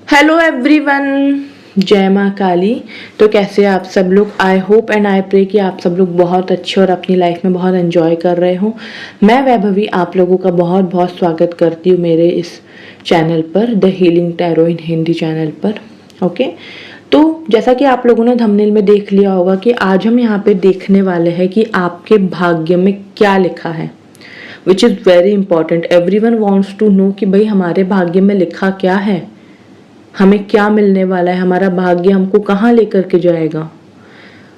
Hello everyone, जय माँ काली। तो कैसे आप सब लोग? I hope and I pray कि आप सब लोग बहुत अच्छे और अपनी लाइफ में बहुत एंजॉय कर रहे हो। मैं वैभवी आप लोगों का बहुत बहुत स्वागत करती हूँ मेरे इस चैनल पर, the healing tarot in Hindi channel पर। ओके, तो जैसा कि आप लोगों ने थंबनेल में देख लिया होगा कि आज हम यहाँ पे देखने वाले हैं कि आपके भाग्य में क्या लिखा है, which is very important. Everyone wants to know कि भाई हमारे भाग्य में लिखा क्या है, हमें क्या मिलने वाला है, हमारा भाग्य हमको कहाँ लेकर के जाएगा,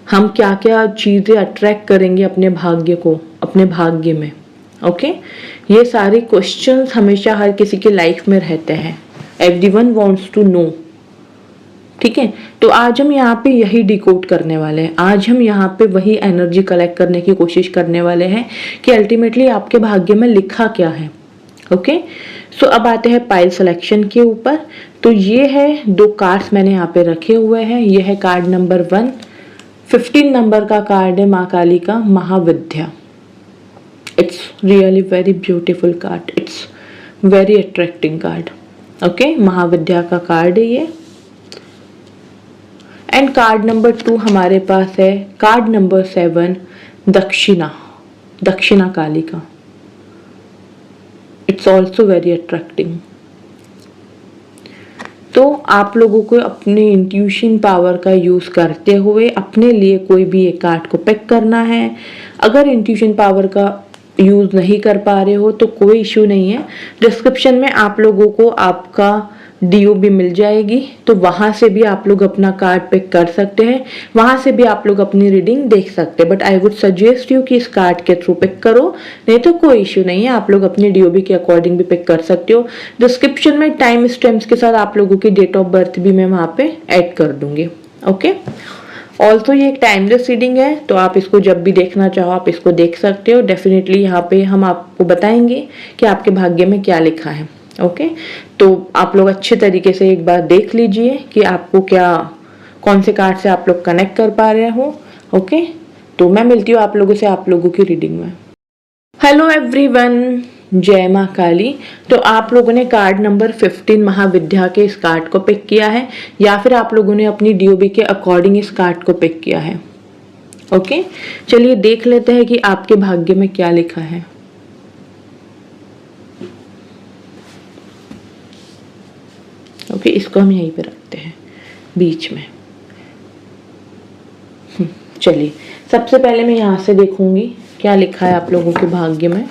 हम क्या क्या चीज़ें अट्रैक्ट करेंगे अपने भाग्य को, अपने भाग्य में। ओके, ये सारे क्वेश्चंस हमेशा हर किसी के लाइफ में रहते हैं। Everyone wants to know. ठीक है, तो आज हम यहाँ पे यही डिकोड करने वाले हैं। आज हम यहाँ पे वही एनर्जी कलेक्ट करने की कोशिश करने वाले हैं कि अल्टीमेटली आपके भाग्य में लिखा क्या है। ओके, सो अब आते हैं पाइल सिलेक्शन के ऊपर। तो ये है दो कार्ड्स मैंने यहाँ पे रखे हुए हैं। ये है कार्ड नंबर 1, 15 नंबर का कार्ड है माँ काली का, Mahavidya. It's really very beautiful card, it's very attracting card. Okay, Mahavidya का कार्ड है ये। एंड कार्ड नंबर 2 हमारे पास है कार्ड नंबर 7, दक्षिणा, दक्षिणा काली का। It's also very attracting. तो आप लोगों को अपने इंट्यूशन पावर का यूज़ करते हुए अपने लिए कोई भी एक कार्ड को पिक करना है। अगर इंट्यूशन पावर का यूज़ नहीं कर पा रहे हो तो कोई इश्यू नहीं है, डिस्क्रिप्शन में आप लोगों को आपका डीओ भी मिल जाएगी, तो वहाँ से भी आप लोग अपना कार्ड पिक कर सकते हैं, वहाँ से भी आप लोग अपनी रीडिंग देख सकते हैं। But I would suggest you कि इस कार्ड के थ्रू पिक करो, नहीं तो कोई इश्यू नहीं है, आप लोग अपने डीओबी के अकॉर्डिंग भी पिक कर सकते हो। डिस्क्रिप्शन में टाइम स्टैम्प्स के साथ आप लोगों की डेट ऑफ बर्थ भी मैं वहाँ पे ऐड कर दूंगी। ओके, ऑल्सो ये एक टाइमलेस रीडिंग है, तो आप इसको जब भी देखना चाहो आप इसको देख सकते हो। डेफिनेटली यहाँ पे हम आपको बताएंगे कि आपके भाग्य में क्या लिखा है। ओके, तो आप लोग अच्छे तरीके से एक बार देख लीजिए कि आपको क्या, कौन से कार्ड से आप लोग कनेक्ट कर पा रहे हो। ओके, तो मैं मिलती हूँ आप लोगों से आप लोगों की रीडिंग में। हेलो एवरीवन, जय माँ काली। तो आप लोगों ने कार्ड नंबर 15 महाविद्या के इस कार्ड को पिक किया है, या फिर आप लोगों ने अपनी डीओबी के अकॉर्डिंग इस कार्ड को पिक किया है। ओके, चलिए देख लेते हैं कि आपके भाग्य में क्या लिखा है। ओके, इसको हम यहीं पे रखते हैं बीच में। चलिए, सबसे पहले मैं यहाँ से देखूंगी क्या लिखा है आप लोगों के भाग्य में।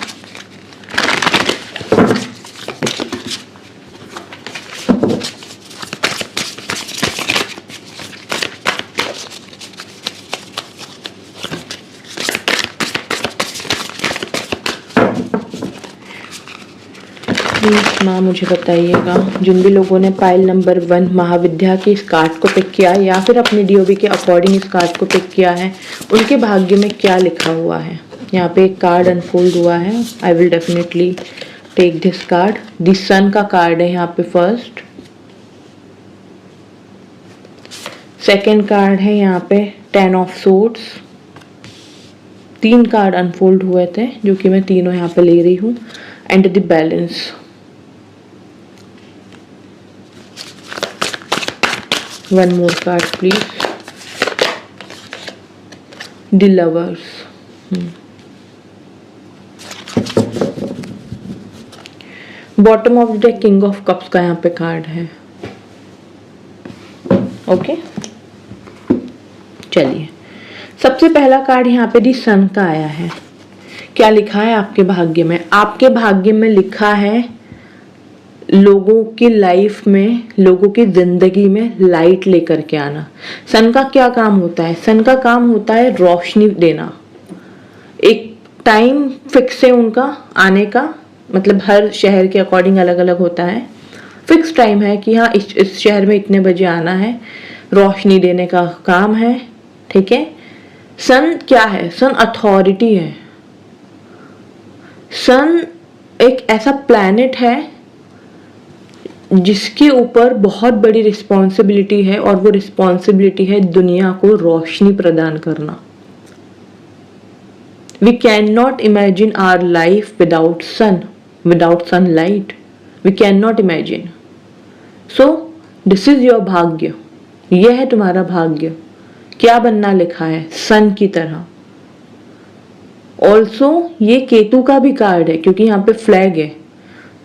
प्लीज माँ मुझे बताइएगा, जिन भी लोगों ने पाइल नंबर 1 महाविद्या के इस कार्ड को पिक किया या फिर अपनी डीओबी के अकॉर्डिंग इस कार्ड को पिक किया है, उनके भाग्य में क्या लिखा हुआ है। यहाँ पे एक कार्ड अनफोल्ड हुआ है। I will definitely take this card. The sun का कार्ड है यहाँ पे फर्स्ट। सेकेंड कार्ड है यहाँ पे 10 ऑफ सोर्ड्स। 3 कार्ड अनफोल्ड हुए थे जो कि मैं तीनों यहाँ पे ले रही हूँ। And the balance. One more card please. The lovers. Bottom of the king of cups का यहाँ पे कार्ड है। ओके, चलिए सबसे पहला कार्ड यहाँ पे दी सन का आया है। क्या लिखा है आपके भाग्य में? आपके भाग्य में लिखा है लोगों की लाइफ में, लोगों की जिंदगी में लाइट लेकर के आना। सन का क्या काम होता है? सन का काम होता है रोशनी देना। एक टाइम फिक्स है उनका आने का, मतलब हर शहर के अकॉर्डिंग अलग अलग होता है। फिक्स टाइम है कि हाँ इस शहर में इतने बजे आना है, रोशनी देने का काम है। ठीक है, सन क्या है? सन अथॉरिटी है। सन एक ऐसा प्लैनेट है जिसके ऊपर बहुत बड़ी रिस्पॉन्सिबिलिटी है, और वो रिस्पॉन्सिबिलिटी है दुनिया को रोशनी प्रदान करना। We can not imagine our life without sun, without sunlight we can not imagine. So this is your भाग्य, यह है तुम्हारा भाग्य। क्या बनना लिखा है? सन की तरह। ऑल्सो ये केतु का भी कार्ड है क्योंकि यहाँ पे फ्लैग है।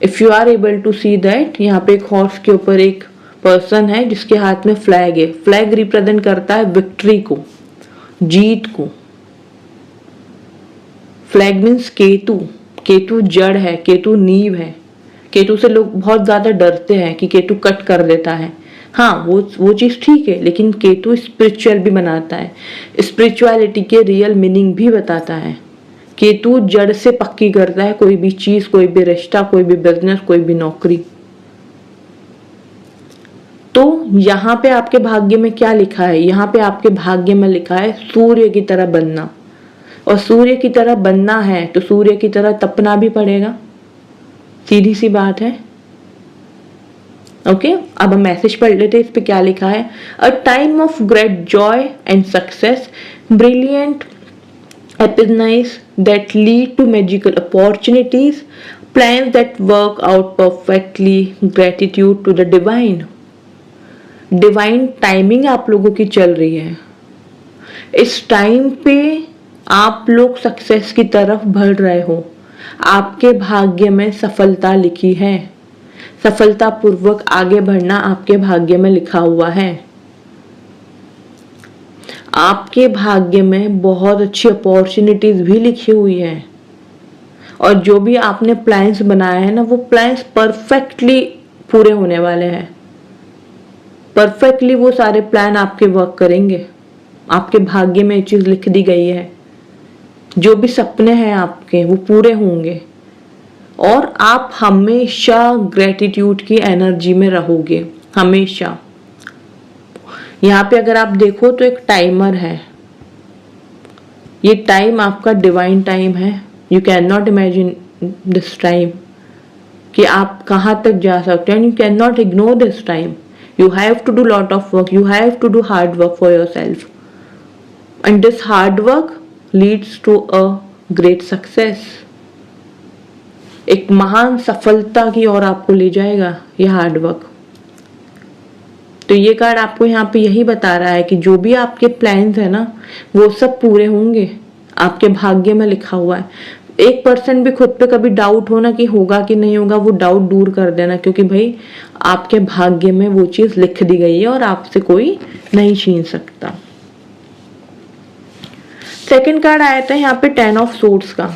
If you are able to see that, यहाँ पे एक हॉर्स के ऊपर एक पर्सन है जिसके हाथ में फ्लैग है। फ्लैग रिप्रेजेंट करता है विक्ट्री को, जीत को। Flag means Ketu. केतु जड़ है, केतु नींव है। केतु से लोग बहुत ज्यादा डरते हैं कि केतु कट कर देता है। हाँ, वो चीज ठीक है, लेकिन केतु स्पिरिचुअल भी बनाता है, स्पिरिचुअलिटी के रियल मीनिंग भी बताता है। केतु जड़ से पक्की करता है कोई भी चीज, कोई भी रिश्ता, कोई भी बिजनेस, कोई भी नौकरी। तो यहाँ पे आपके भाग्य में क्या लिखा है? यहाँ पे आपके भाग्य में लिखा है सूर्य की तरह बनना। और सूर्य की तरह बनना है तो सूर्य की तरह तपना भी पड़ेगा, सीधी सी बात है। ओके, अब हम मैसेज पढ़ लेते हैं। इस पे क्या लिखा है? A time of great Joy and success, brilliant epiphanies that lead to magical opportunities, plans that work out perfectly, gratitude to the divine. Divine timing आप लोगों की चल रही है। इस टाइम पे आप लोग सक्सेस की तरफ बढ़ रहे हो। आपके भाग्य में सफलता लिखी है। सफलता पूर्वक आगे बढ़ना आपके भाग्य में लिखा हुआ है। आपके भाग्य में बहुत अच्छी अपॉर्चुनिटीज भी लिखी हुई है। और जो भी आपने प्लान्स बनाए हैं ना, वो प्लान्स परफेक्टली पूरे होने वाले हैं। परफेक्टली वो सारे प्लान आपके वर्क करेंगे। आपके भाग्य में ये चीज लिख दी गई है। जो भी सपने हैं आपके वो पूरे होंगे और आप हमेशा ग्रेटिट्यूड की एनर्जी में रहोगे, हमेशा। यहाँ पे अगर आप देखो तो एक टाइमर है। ये टाइम आपका डिवाइन टाइम है। You can not imagine this time कि आप कहाँ तक जा सकते हैं। You can not ignore this time. You have to do lot of work, you have to do hard work for your self, and this hard work leads to a great success. एक महान सफलता की ओर आपको ले जाएगा ये hard work. तो ये कार्ड आपको यहाँ पे यही बता रहा है कि जो भी आपके प्लान्स है ना, वो सब पूरे होंगे। आपके भाग्य में लिखा हुआ है। 1% भी खुद पे कभी डाउट हो ना कि होगा कि नहीं होगा, वो डाउट दूर कर देना, क्योंकि भाई आपके भाग्य में वो चीज लिख दी गई है और आपसे कोई नहीं छीन सकता। सेकंड कार्ड आया था यहाँ पे 10 ऑफ सोर्ड्स का।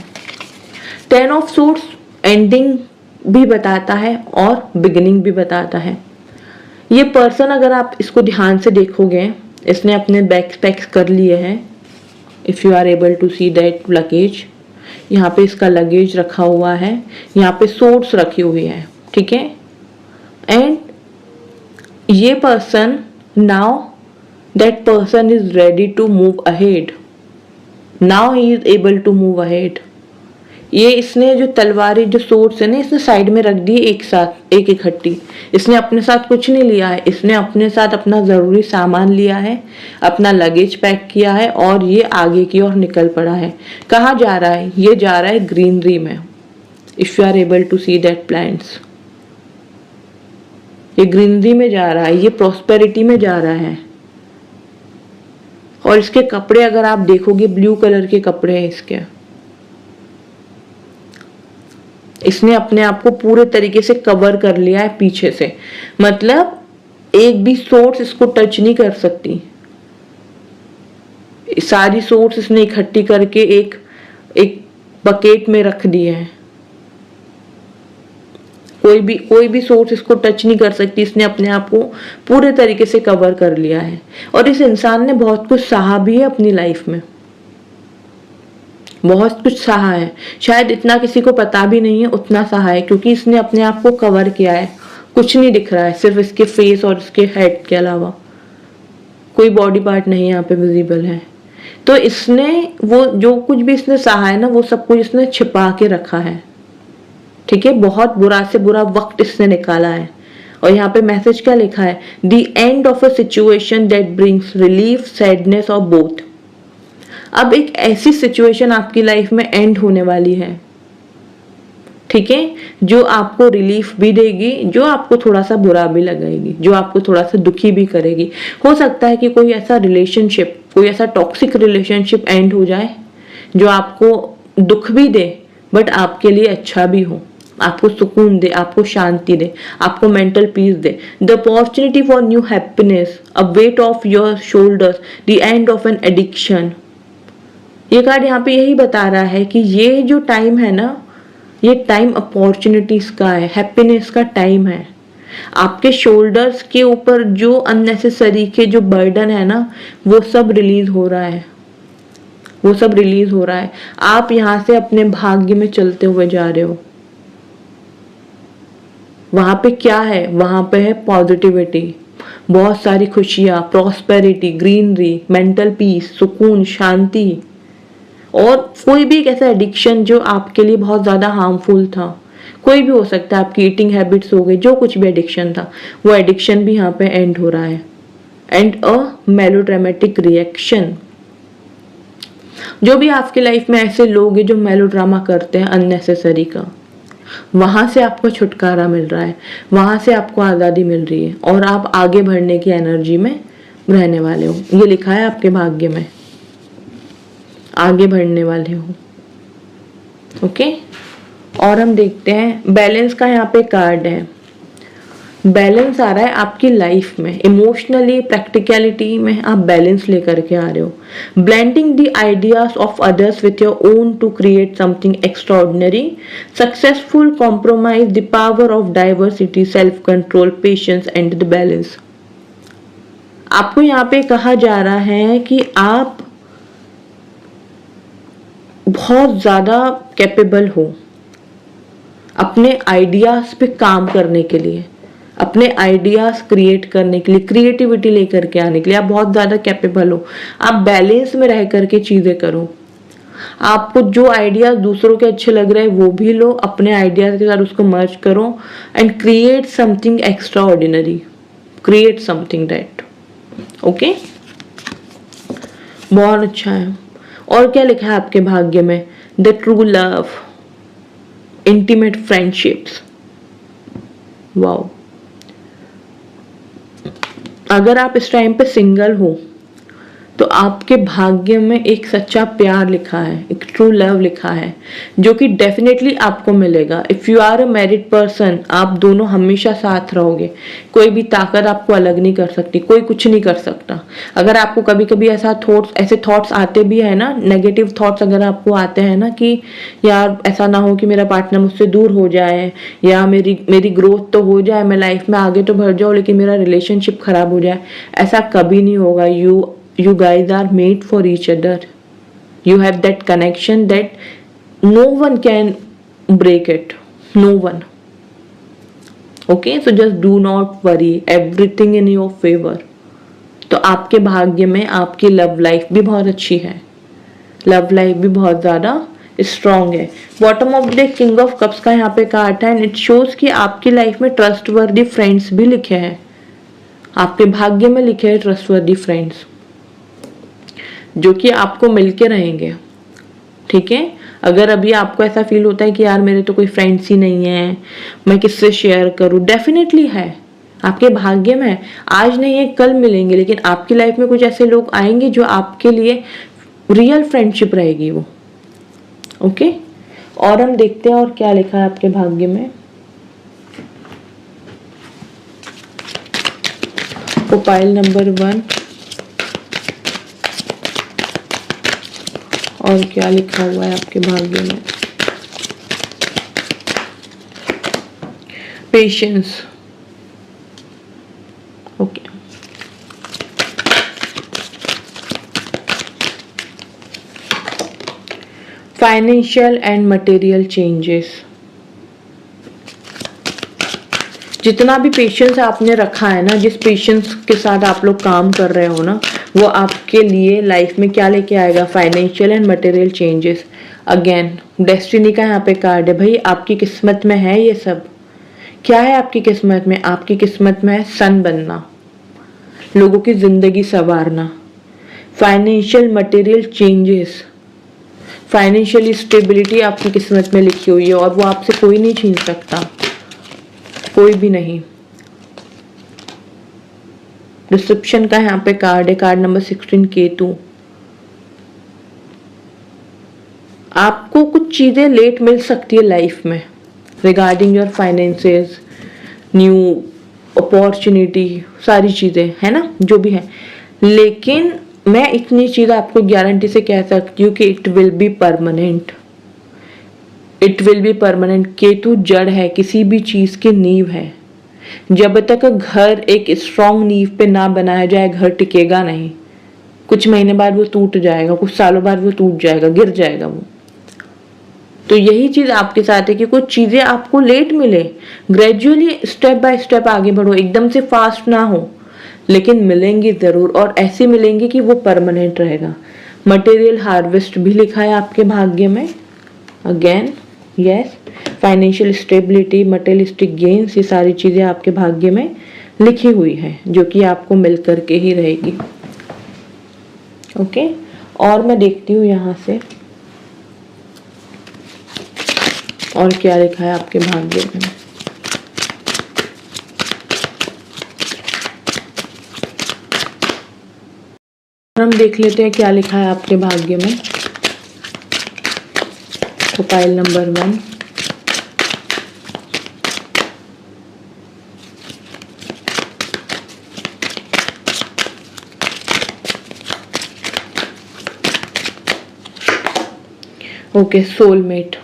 10 ऑफ सोर्ड्स एंडिंग भी बताता है और बिगिनिंग भी बताता है। ये पर्सन, अगर आप इसको ध्यान से देखोगे, इसने अपने बैग पैक्स कर लिए हैं। If you are able to see that luggage, यहाँ पे इसका लगेज रखा हुआ है, यहाँ पे सोर्ड्स रखी हुई है, ठीक है। एंड ये person, now that person is ready to move ahead. Now he is able to move ahead. ये इसने जो तलवारें, जो सोर्ड्स है ना, इसने साइड में रख दी एक साथ, एक इकट्ठी। इसने अपने साथ कुछ नहीं लिया है। इसने अपने साथ अपना जरूरी सामान लिया है, अपना लगेज पैक किया है और ये आगे की ओर निकल पड़ा है। कहाँ जा रहा है? ये जा रहा है ग्रीनरी में। If you are able to see that plants, ये ग्रीनरी में जा रहा है, ये प्रॉस्पेरिटी में जा रहा है। और इसके कपड़े अगर आप देखोगे, ब्लू कलर के कपड़े हैं इसके। इसने अपने आप को पूरे तरीके से कवर कर लिया है पीछे से, मतलब एक भी सोर्स इसको टच नहीं कर सकती। सारी सोर्स इसने इकट्ठी करके एक बकेट में रख दी है। कोई भी सोर्स इसको टच नहीं कर सकती। इसने अपने आप को पूरे तरीके से कवर कर लिया है। और इस इंसान ने बहुत कुछ सहा भी है अपनी लाइफ में, बहुत कुछ सहा है। शायद इतना किसी को पता भी नहीं है, उतना सहा है, क्योंकि इसने अपने आप को कवर किया है। कुछ नहीं दिख रहा है, सिर्फ इसके फेस और इसके हेड के अलावा कोई बॉडी पार्ट नहीं यहाँ पे विजिबल है। तो इसने वो जो कुछ भी इसने सहा है ना, वो सब कुछ इसने छिपा के रखा है, ठीक है। बहुत बुरा से बुरा वक्त इसने निकाला है। और यहाँ पे मैसेज क्या लिखा है? The end of a situation that brings relief, sadness और बोथ। अब एक ऐसी सिचुएशन आपकी लाइफ में एंड होने वाली है ठीक है, जो आपको रिलीफ भी देगी, जो आपको थोड़ा सा बुरा भी लगाएगी, जो आपको थोड़ा सा दुखी भी करेगी। हो सकता है कि कोई ऐसा रिलेशनशिप, कोई ऐसा टॉक्सिक रिलेशनशिप एंड हो जाए जो आपको दुख भी दे बट आपके लिए अच्छा भी हो, आपको सुकून दे, आपको शांति दे, आपको mental peace they. The opportunity for new happiness, a weight of your shoulders, the end of an addiction. ये कार्ड यहाँ पे यही बता रहा है कि ये जो टाइम है ना, ये टाइम अपॉर्चुनिटीज का है, हैप्पीनेस का टाइम है। आपके शोल्डर्स के ऊपर जो अननेसेसरी के जो बर्डन है ना, वो सब रिलीज हो रहा है, वो सब रिलीज हो रहा है। आप यहाँ से अपने भाग्य में चलते हुए जा रहे हो। वहां पे क्या है? वहां पे है पॉजिटिविटी, बहुत सारी खुशियां, प्रॉस्पेरिटी, ग्रीनरी, मेंटल पीस, सुकून, शांति। और कोई भी एक ऐसा एडिक्शन जो आपके लिए बहुत ज्यादा हार्मफुल था, कोई भी हो सकता है, आपकी ईटिंग हैबिट्स हो गई, जो कुछ भी एडिक्शन था, वो एडिक्शन भी यहाँ पे एंड हो रहा है। And a melodramatic reaction. जो भी आपकी लाइफ में ऐसे लोग हैं जो मेलोड्रामा करते हैं अननेसेसरी का, वहां से आपको छुटकारा मिल रहा है, वहां से आपको आज़ादी मिल रही है और आप आगे बढ़ने की एनर्जी में रहने वाले हो। ये लिखा है आपके भाग्य में, आगे बढ़ने वाले हो। ओके, और हम देखते हैं बैलेंस का यहाँ पे कार्ड है। बैलेंस आ रहा है आपकी लाइफ में, इमोशनली, प्रैक्टिकलिटी में आप बैलेंस लेकर के आ रहे हो। Blending the ideas of others with your own to create something extraordinary, successful compromise, the power of diversity, self control, patience and the balance. आपको यहाँ पे कहा जा रहा है कि आप बहुत ज्यादा कैपेबल हो अपने आइडियाज पे काम करने के लिए, अपने आइडियाज क्रिएट करने के लिए, क्रिएटिविटी लेकर के आने के लिए। आप बहुत ज्यादा कैपेबल हो। आप बैलेंस में रह करके चीजें करो। आपको जो आइडियाज दूसरों के अच्छे लग रहे हैं वो भी लो, अपने आइडियाज के साथ उसको मर्ज करो and create something extra ordinary, create something that. Okay, बहुत अच्छा है। और क्या लिखा है आपके भाग्य में? The true love, intimate friendships. Wow, अगर आप इस टाइम पे सिंगल हो तो आपके भाग्य में एक सच्चा प्यार लिखा है, एक ट्रू लव लिखा है, जो कि डेफिनेटली आपको मिलेगा। If you are a married person, आप दोनों हमेशा साथ रहोगे, कोई भी ताकत आपको अलग नहीं कर सकती, कोई कुछ नहीं कर सकता। अगर आपको कभी कभी ऐसे थॉट्स आते भी है ना, नेगेटिव थॉट्स अगर आपको आते हैं ना कि यार ऐसा ना हो कि मेरा पार्टनर मुझसे दूर हो जाए, या मेरी ग्रोथ तो हो जाए, मैं लाइफ में आगे तो बढ़ जाऊँ लेकिन मेरा रिलेशनशिप खराब हो जाए, ऐसा कभी नहीं होगा। You guys are made for each other. You have that connection that no one can break it. No one. Okay, so just do not worry. Everything in your favor. तो आपके भाग्य में आपकी लव लाइफ भी बहुत अच्छी है, love life भी बहुत ज्यादा स्ट्रॉन्ग है। Bottom of the king of cups का यहाँ पे कार्ड है एंड इट शोज कि आपकी लाइफ में ट्रस्टवर्दी फ्रेंड्स भी लिखे हैं। आपके भाग्य में लिखे हैं ट्रस्टवर्दी फ्रेंड्स जो कि आपको मिलके रहेंगे। ठीक है, अगर अभी आपको ऐसा फील होता है कि यार मेरे तो कोई फ्रेंड्स ही नहीं है, मैं किससे शेयर करूं, डेफिनेटली है, आपके भाग्य में। आज नहीं है कल मिलेंगे, लेकिन आपकी लाइफ में कुछ ऐसे लोग आएंगे जो आपके लिए रियल फ्रेंडशिप रहेगी वो। ओके, और हम देखते हैं और क्या लिखा है आपके भाग्य में। प्रोफाइल नंबर 1, और क्या लिखा हुआ है आपके भाग्य में। Patience. Okay, financial and material changes. जितना भी पेशेंस आपने रखा है ना, जिस पेशेंस के साथ आप लोग काम कर रहे हो ना, वो आपके लिए लाइफ में क्या लेके आएगा? Financial and material changes. Again destiny का यहाँ पे कार्ड है भाई, आपकी किस्मत में है ये सब। क्या है आपकी किस्मत में? आपकी किस्मत में है सन बनना, लोगों की जिंदगी संवारना, financial material changes. Financially stability आपकी किस्मत में लिखी हुई है और वो आपसे कोई नहीं छीन सकता, कोई भी नहीं। डिसेप्शन का यहाँ पे कार्ड है, कार्ड नंबर 16 केतु। आपको कुछ चीजें लेट मिल सकती है लाइफ में regarding your finances, new opportunity, सारी चीजें है ना, जो भी है। लेकिन मैं इतनी चीज आपको गारंटी से कह सकती हूँ कि it will be permanent, it will be permanent. Ketu जड़ है, किसी भी चीज की नींव है। जब तक घर एक स्ट्रॉन्ग नींव पे ना बनाया जाए, घर टिकेगा नहीं। कुछ महीने बाद वो टूट जाएगा, कुछ सालों बाद वो टूट जाएगा, गिर जाएगा वो। तो यही चीज आपके साथ है कि कुछ चीजें आपको लेट मिले, ग्रेजुअली स्टेप बाय स्टेप आगे बढ़ो, एकदम से फास्ट ना हो, लेकिन मिलेंगी जरूर, और ऐसी मिलेंगी कि वो परमानेंट रहेगा। मटेरियल हार्वेस्ट भी लिखा है आपके भाग्य में, again yes. Financial stability, materialistic gains, ये सारी चीजें आपके भाग्य में लिखी हुई है, जो कि आपको मिल करके ही रहेगी। ओके, और मैं देखती हूँ यहाँ से और क्या लिखा है आपके भाग्य में। हम देख लेते हैं क्या लिखा है आपके भाग्य में। तो pile number 1, okay, soulmate.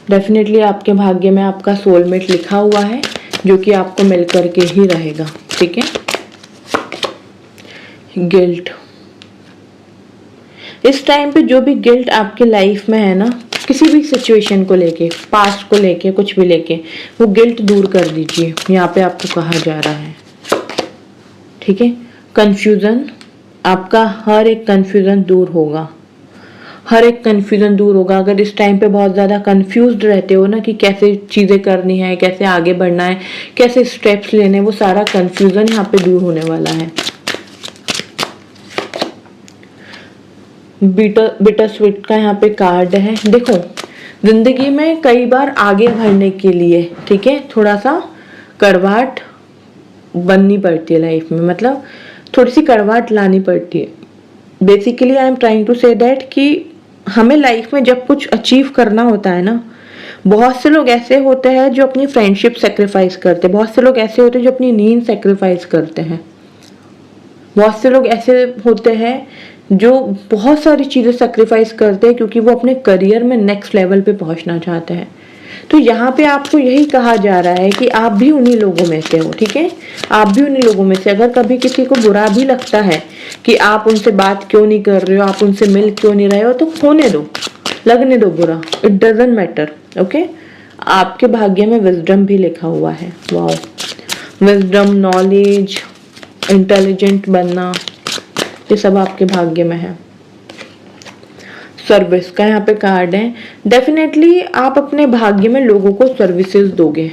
Definitely आपके भाग्य में आपका सोलमेट लिखा हुआ है, जो कि आपको मिल करके ही रहेगा, ठीक है। गिल्ट, इस टाइम पे जो भी गिल्ट आपके लाइफ में है ना, किसी भी सिचुएशन को लेके, पास्ट को लेके, कुछ भी लेके, वो गिल्ट दूर कर दीजिए, यहाँ पे आपको कहा जा रहा है, ठीक है। कंफ्यूजन, आपका हर एक कंफ्यूजन दूर होगा, हर एक कंफ्यूजन दूर होगा। अगर इस टाइम पे बहुत ज़्यादा कंफ्यूज्ड रहते हो ना कि कैसे चीज़ें करनी है, कैसे आगे बढ़ना है, कैसे स्टेप्स लेने, वो सारा कंफ्यूजन यहाँ पे दूर होने वाला है। बिटर स्वीट का यहाँ पे कार्ड है। देखो, जिंदगी में कई बार आगे बढ़ने के लिए, ठीक है, थोड़ा सा कड़वाहट बननी पड़ती है लाइफ में, मतलब थोड़ी सी कड़वाहट लानी पड़ती है। Basically I am trying to say that कि हमें लाइफ में जब कुछ अचीव करना होता है ना, बहुत से लोग ऐसे होते हैं जो अपनी फ्रेंडशिप सेक्रीफाइस करते हैं, बहुत से लोग ऐसे होते हैं जो अपनी नींद सेक्रीफाइस करते हैं, बहुत से लोग ऐसे होते हैं जो बहुत सारी चीज़ें सेक्रीफाइस करते हैं क्योंकि वो अपने करियर में नेक्स्ट लेवल पे पहुंचना चाहते हैं। तो यहाँ पे आपको यही कहा जा रहा है कि आप भी उन्हीं लोगों में से हो, ठीक है, आप भी उन्हीं लोगों में से। अगर कभी किसी को बुरा भी लगता है कि आप उनसे बात क्यों नहीं कर रहे हो, आप उनसे मिल क्यों नहीं रहे हो, तो होने दो, लगने दो बुरा, इट डजंट मैटर, ओके। आपके भाग्य में विजडम भी लिखा हुआ है, वाओ। विजडम, नॉलेज, इंटेलिजेंट बनना, ये सब आपके भाग्य में है। सर्विस का यहाँ पे कार्ड है। डेफिनेटली आप अपने भाग्य में लोगों को सर्विसेज दोगे।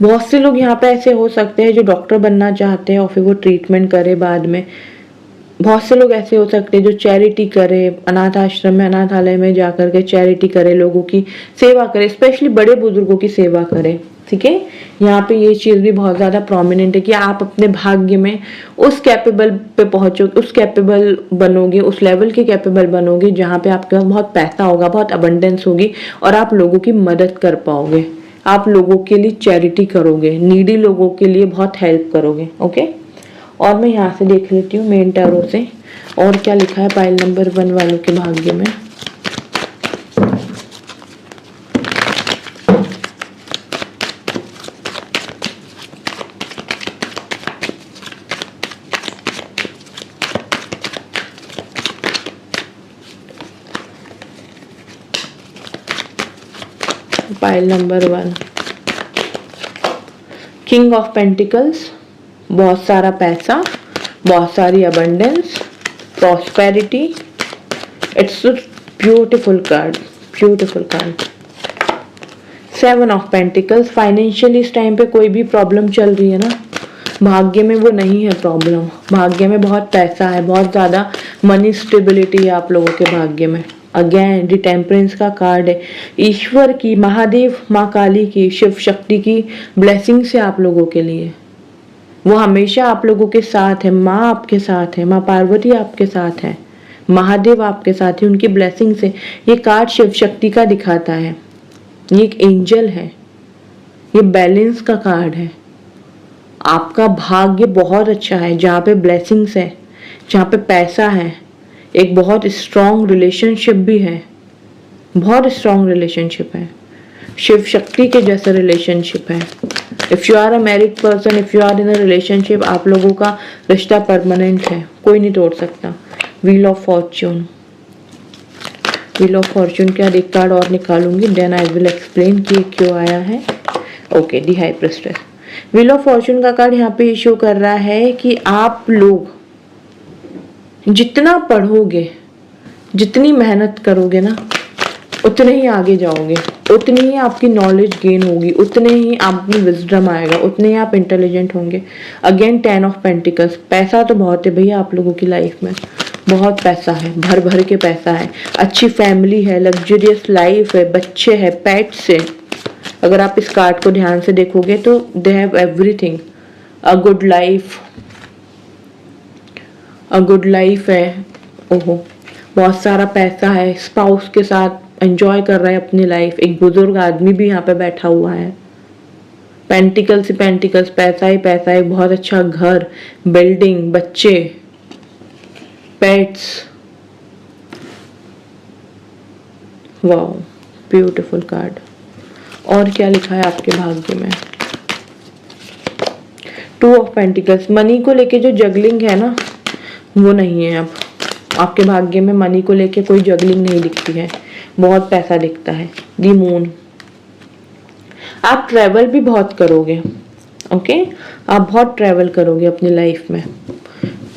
बहुत से लोग यहाँ पे ऐसे हो सकते हैं जो डॉक्टर बनना चाहते हैं और फिर वो ट्रीटमेंट करे बाद में। बहुत से लोग ऐसे हो सकते हैं जो चैरिटी करे, अनाथ आश्रम में, अनाथालय में जाकर के चैरिटी करे, लोगों की सेवा करे, स्पेशली बड़े बुजुर्गों की सेवा करे, ठीक है। यहाँ पे ये चीज भी बहुत ज्यादा प्रोमिनेंट है कि आप अपने भाग्य में उस कैपेबल पे पहुंचोगे, उस कैपेबल बनोगे, उस लेवल के कैपेबल बनोगे जहाँ पे आपके पास बहुत पैसा होगा, बहुत अबंडेंस होगी और आप लोगों की मदद कर पाओगे, आप लोगों के लिए चैरिटी करोगे, नीडी लोगों के लिए बहुत हेल्प करोगे, ओके। और मैं यहाँ से देख लेती हूँ मेन टैरो से और क्या लिखा है पाइल नंबर 1 वालों के भाग्य में। Pile number 1, king of pentacles, बहुत सारा पैसा, बहुत सारी abundance, prosperity. It's beautiful card, beautiful card. 7 of pentacles, financially इस टाइम पे कोई भी प्रॉब्लम चल रही है ना, भाग्य में वो नहीं है प्रॉब्लम। भाग्य में बहुत पैसा है, बहुत ज़्यादा मनी स्टेबिलिटी है आप लोगों के भाग्य में, अगेन द टेम्परेंस का कार्ड है। ईश्वर की, महादेव, माँ काली की, शिव शक्ति की ब्लेसिंग से आप लोगों के लिए, वो हमेशा आप लोगों के साथ है। माँ आपके साथ है, माँ पार्वती आपके साथ है, महादेव आपके साथ है, उनकी ब्लेसिंग से। ये कार्ड शिव शक्ति का दिखाता है, ये एक एंजल है, ये बैलेंस का कार्ड है। आपका भाग्य बहुत अच्छा है, जहाँ पे ब्लेसिंग्स है, जहाँ पे पैसा है, एक बहुत स्ट्रॉन्ग रिलेशनशिप भी है, बहुत स्ट्रॉन्ग रिलेशनशिप है, शिव शक्ति के जैसा रिलेशनशिप है। If you are a married person, if you are in a relationship, आप लोगों का रिश्ता परमानेंट है, कोई नहीं तोड़ सकता। Wheel of Fortune, wheel of Fortune का एक कार्ड और निकालूंगी, देन आई विल एक्सप्लेन कि क्यों आया है। Okay, the high प्रेस्टेस। Wheel of Fortune का कार्ड यहाँ पे इशू कर रहा है कि आप लोग जितना पढ़ोगे, जितनी मेहनत करोगे ना, उतने ही आगे जाओगे, उतनी ही आपकी नॉलेज गेन होगी, उतने ही आप में विजडम आएगा, उतने ही आप इंटेलिजेंट होंगे। अगेन 10 ऑफ पेंटिकल्स, पैसा तो बहुत है भैया आप लोगों की लाइफ में, बहुत पैसा है, भर भर के पैसा है, अच्छी फैमिली है, लग्जरियस लाइफ है, बच्चे हैं, पेट्स है। अगर आप इस कार्ड को ध्यान से देखोगे तो they have everything, a good life, a good life है। ओहो, बहुत सारा पैसा है, स्पाउस के साथ एंजॉय कर रहा है अपनी लाइफ। एक बुजुर्ग आदमी भी यहाँ पे बैठा हुआ है। पेंटिकल्स ही पेंटिकल्स, पैसा ही पैसा है, बहुत अच्छा घर, बिल्डिंग, बच्चे, पेट्स। Wow, beautiful card. और क्या लिखा है आपके भाग्य में? 2 ऑफ पेंटिकल्स, मनी को लेके जो जगलिंग है ना, वो नहीं है अब आपके भाग्य में। मनी को लेके कोई जगलिंग नहीं दिखती है, बहुत पैसा दिखता है। दी मून, आप ट्रैवल भी बहुत करोगे। ओके, आप बहुत ट्रैवल करोगे अपनी लाइफ में।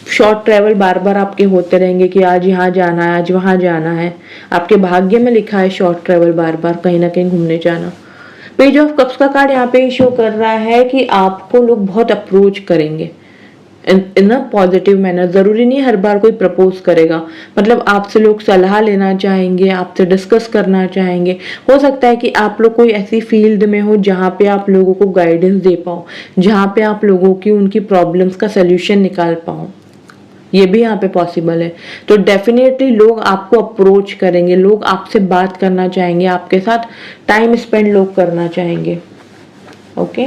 शॉर्ट ट्रैवल बार बार आपके होते रहेंगे कि आज यहाँ जाना है, आज वहाँ जाना है। आपके भाग्य में लिखा है शॉर्ट ट्रैवल, बार बार कहीं ना कहीं घूमने जाना। पेज ऑफ कप्स का कार्ड यहाँ पे शो कर रहा है कि आपको लोग बहुत अप्रोच करेंगे इन अ पॉजिटिव मैनर। जरूरी नहीं हर बार कोई प्रपोज करेगा, मतलब आपसे लोग सलाह लेना चाहेंगे, आपसे डिस्कस करना चाहेंगे। हो सकता है कि आप लोग कोई ऐसी फील्ड में हो जहाँ पे आप लोगों को गाइडेंस दे पाओ, जहाँ पे आप लोगों की उनकी प्रॉब्लम्स का सोल्यूशन निकाल पाओ, ये भी यहाँ पे पॉसिबल है। तो डेफिनेटली लोग आपको अप्रोच करेंगे, लोग आपसे बात करना चाहेंगे, आपके साथ टाइम स्पेंड लोग करना चाहेंगे। ओके,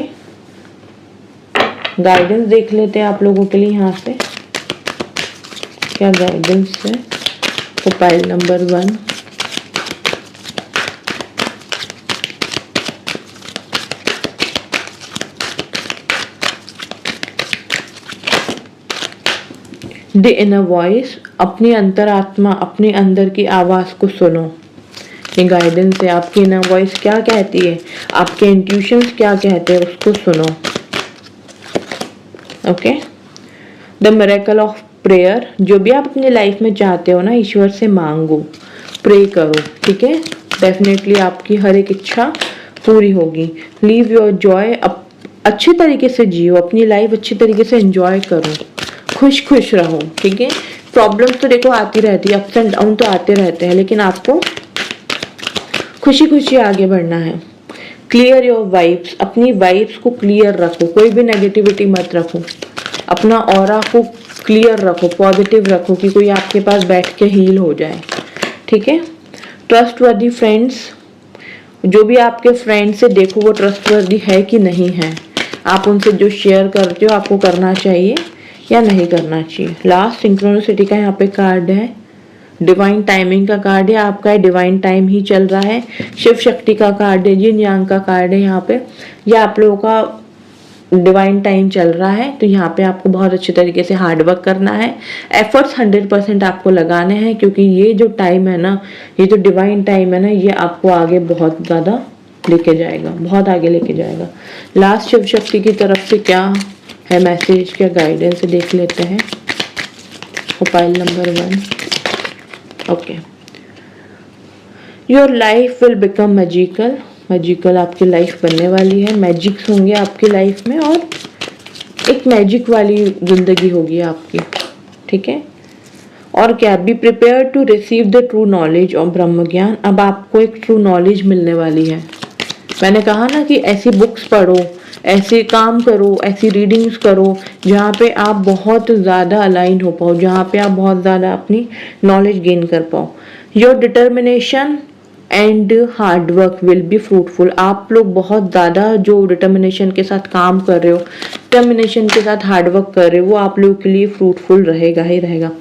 गाइडेंस देख लेते हैं आप लोगों के लिए यहाँ से क्या गाइडेंस है। तो pile number 1, the inner voice, अपनी अंतरात्मा, अपने अंदर की आवाज को सुनो। ये गाइडेंस है। आपकी इनर वॉइस क्या कहती है, आपके इंट्यूशंस क्या कहते हैं, उसको सुनो। Okay, the miracle of prayer, जो भी आप अपनी लाइफ में चाहते हो ना, ईश्वर से मांगो, प्रे करो, ठीक है। डेफिनेटली आपकी हर एक इच्छा पूरी होगी। लीव योर जॉय, अच्छे तरीके से जियो अपनी लाइफ, अच्छी तरीके से एंजॉय करो, खुश खुश रहो, ठीक है। प्रॉब्लम्स तो देखो आती रहती है, अप्स एंड डाउन तो आते रहते हैं, लेकिन आपको खुशी खुशी आगे बढ़ना है। क्लियर योर वाइब्स, अपनी वाइब्स को क्लियर रखो, कोई भी नेगेटिविटी मत रखो, अपना ऑरा को क्लियर रखो, पॉजिटिव रखो कि कोई आपके पास बैठ के हील हो जाए, ठीक है। ट्रस्टवर्दी फ्रेंड्स, जो भी आपके फ्रेंड्स से देखो वो ट्रस्टवर्दी है कि नहीं है। आप उनसे जो शेयर करते हो आपको करना चाहिए या नहीं करना चाहिए। लास्ट सिंक्रोनिसिटी का यहाँ पे कार्ड है, डिवाइन टाइमिंग का कार्ड है, आपका डिवाइन टाइम ही चल रहा है। शिव शक्ति का कार्ड है, जिन यांग का कार्ड है यहाँ पे, या आप लोगों का डिवाइन टाइम चल रहा है। तो यहाँ पे आपको बहुत अच्छे तरीके से हार्ड वर्क करना है, एफर्ट्स 100% आपको लगाने हैं, क्योंकि ये जो टाइम है ना, ये जो डिवाइन टाइम है ना, ये आपको आगे बहुत ज़्यादा लेके जाएगा, बहुत आगे लेके जाएगा। लास्ट शिव शक्ति की तरफ से क्या है मैसेज, क्या गाइडेंस, देख लेते हैं। File number 1, okay. Your life will become magical, magical आपकी लाइफ बनने वाली है, मैजिक्स होंगे आपकी लाइफ में, और एक मैजिक वाली जिंदगी होगी आपकी, ठीक है। और क्या, be prepare to receive the true knowledge और ब्रह्म ज्ञान। अब आपको एक ट्रू नॉलेज मिलने वाली है। मैंने कहा ना कि ऐसी बुक्स पढ़ो, ऐसे काम करो, ऐसी रीडिंग्स करो जहाँ पे आप बहुत ज़्यादा अलाइन हो पाओ, जहाँ पे आप बहुत ज़्यादा अपनी नॉलेज गेन कर पाओ। Your determination and hard work will be fruitful. आप लोग बहुत ज़्यादा जो डिटर्मिनेशन के साथ काम कर रहे हो, डिटर्मिनेशन के साथ हार्ड वर्क कर रहे हो, वो आप लोगों के लिए फ्रूटफुल रहेगा ही रहेगा।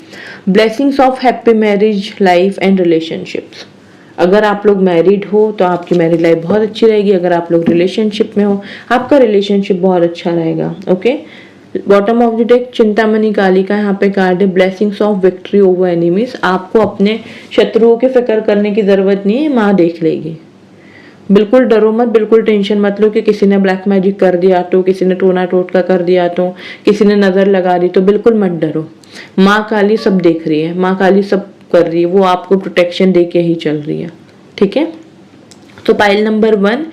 Blessings of happy marriage life and relationships. अगर आप लोग मैरिड हो तो आपकी मैरिड लाइफ बहुत अच्छी रहेगी। अगर आप लोग रिलेशनशिप में हो, आपका रिलेशनशिप बहुत अच्छा रहेगा। Okay, bottom of the deck Chintamani Kali का यहाँ पे कार्ड है, blessings of victory over enemies. आपको अपने शत्रुओं की फिक्र करने की जरूरत नहीं है, माँ देख लेगी। बिल्कुल डरो मत, बिल्कुल टेंशन मत लो कि किसी ने ब्लैक मैजिक कर दिया तो, किसी ने टोना टोटका कर दिया तो, किसी ने नजर लगा दी तो, बिल्कुल मत डरो। माँ काली सब देख रही है, माँ काली सब कर रही है, वो आपको प्रोटेक्शन दे के ही चल रही है। ठीक है, तो पाइल नंबर 1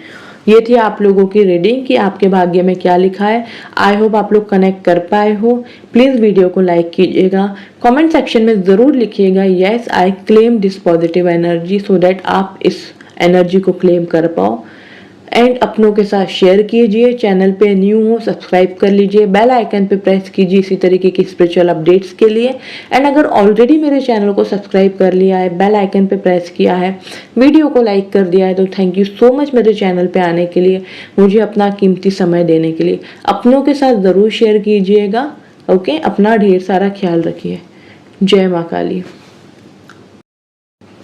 ये थी आप लोगों की रीडिंग कि आपके भाग्य में क्या लिखा है। आई होप आप लोग कनेक्ट कर पाए हो। प्लीज वीडियो को लाइक कीजिएगा, कमेंट सेक्शन में जरूर लिखिएगा yes I claim this positive energy, so that आप इस एनर्जी को क्लेम कर पाओ। एंड अपनों के साथ शेयर कीजिए। चैनल पे न्यू हो सब्सक्राइब कर लीजिए, बेल आइकन पे प्रेस कीजिए इसी तरीके की स्पिरिचुअल अपडेट्स के लिए। एंड अगर ऑलरेडी मेरे चैनल को सब्सक्राइब कर लिया है, बेल आइकन पे प्रेस किया है, वीडियो को लाइक कर दिया है, तो थैंक यू सो मच मेरे चैनल पे आने के लिए, मुझे अपना कीमती समय देने के लिए। अपनों के साथ ज़रूर शेयर कीजिएगा। ओके, अपना ढेर सारा ख्याल रखिए। जय माँ काली।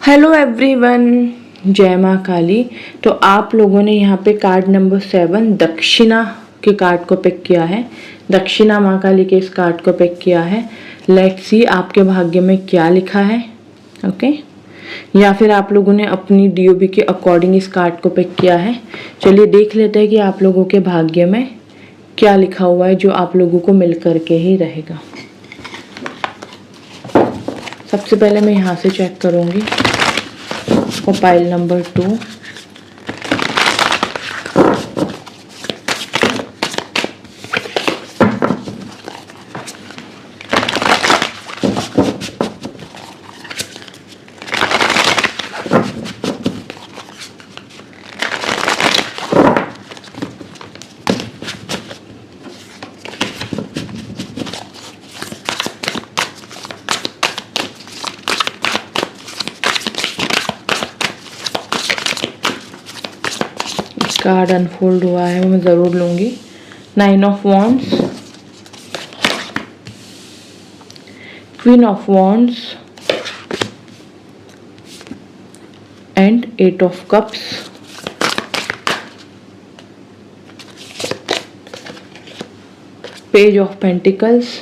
हेलो एवरीवन, जय माँ काली। तो आप लोगों ने यहाँ पे कार्ड नंबर 7 दक्षिणा के कार्ड को पिक किया है। दक्षिणा माँ काली के इस कार्ड को पिक किया है। लेट्स सी आपके भाग्य में क्या लिखा है। ओके, या फिर आप लोगों ने अपनी डीओबी के अकॉर्डिंग इस कार्ड को पिक किया है। चलिए देख लेते हैं कि आप लोगों के भाग्य में क्या लिखा हुआ है जो आप लोगों को मिल करके ही रहेगा। सबसे पहले मैं यहाँ से चेक करूँगी और पाइल नंबर 2। कार्ड अनफोल्ड हुआ है वो मैं ज़रूर लूँगी। 9 of wands, queen of wands and 8 of cups, page of pentacles,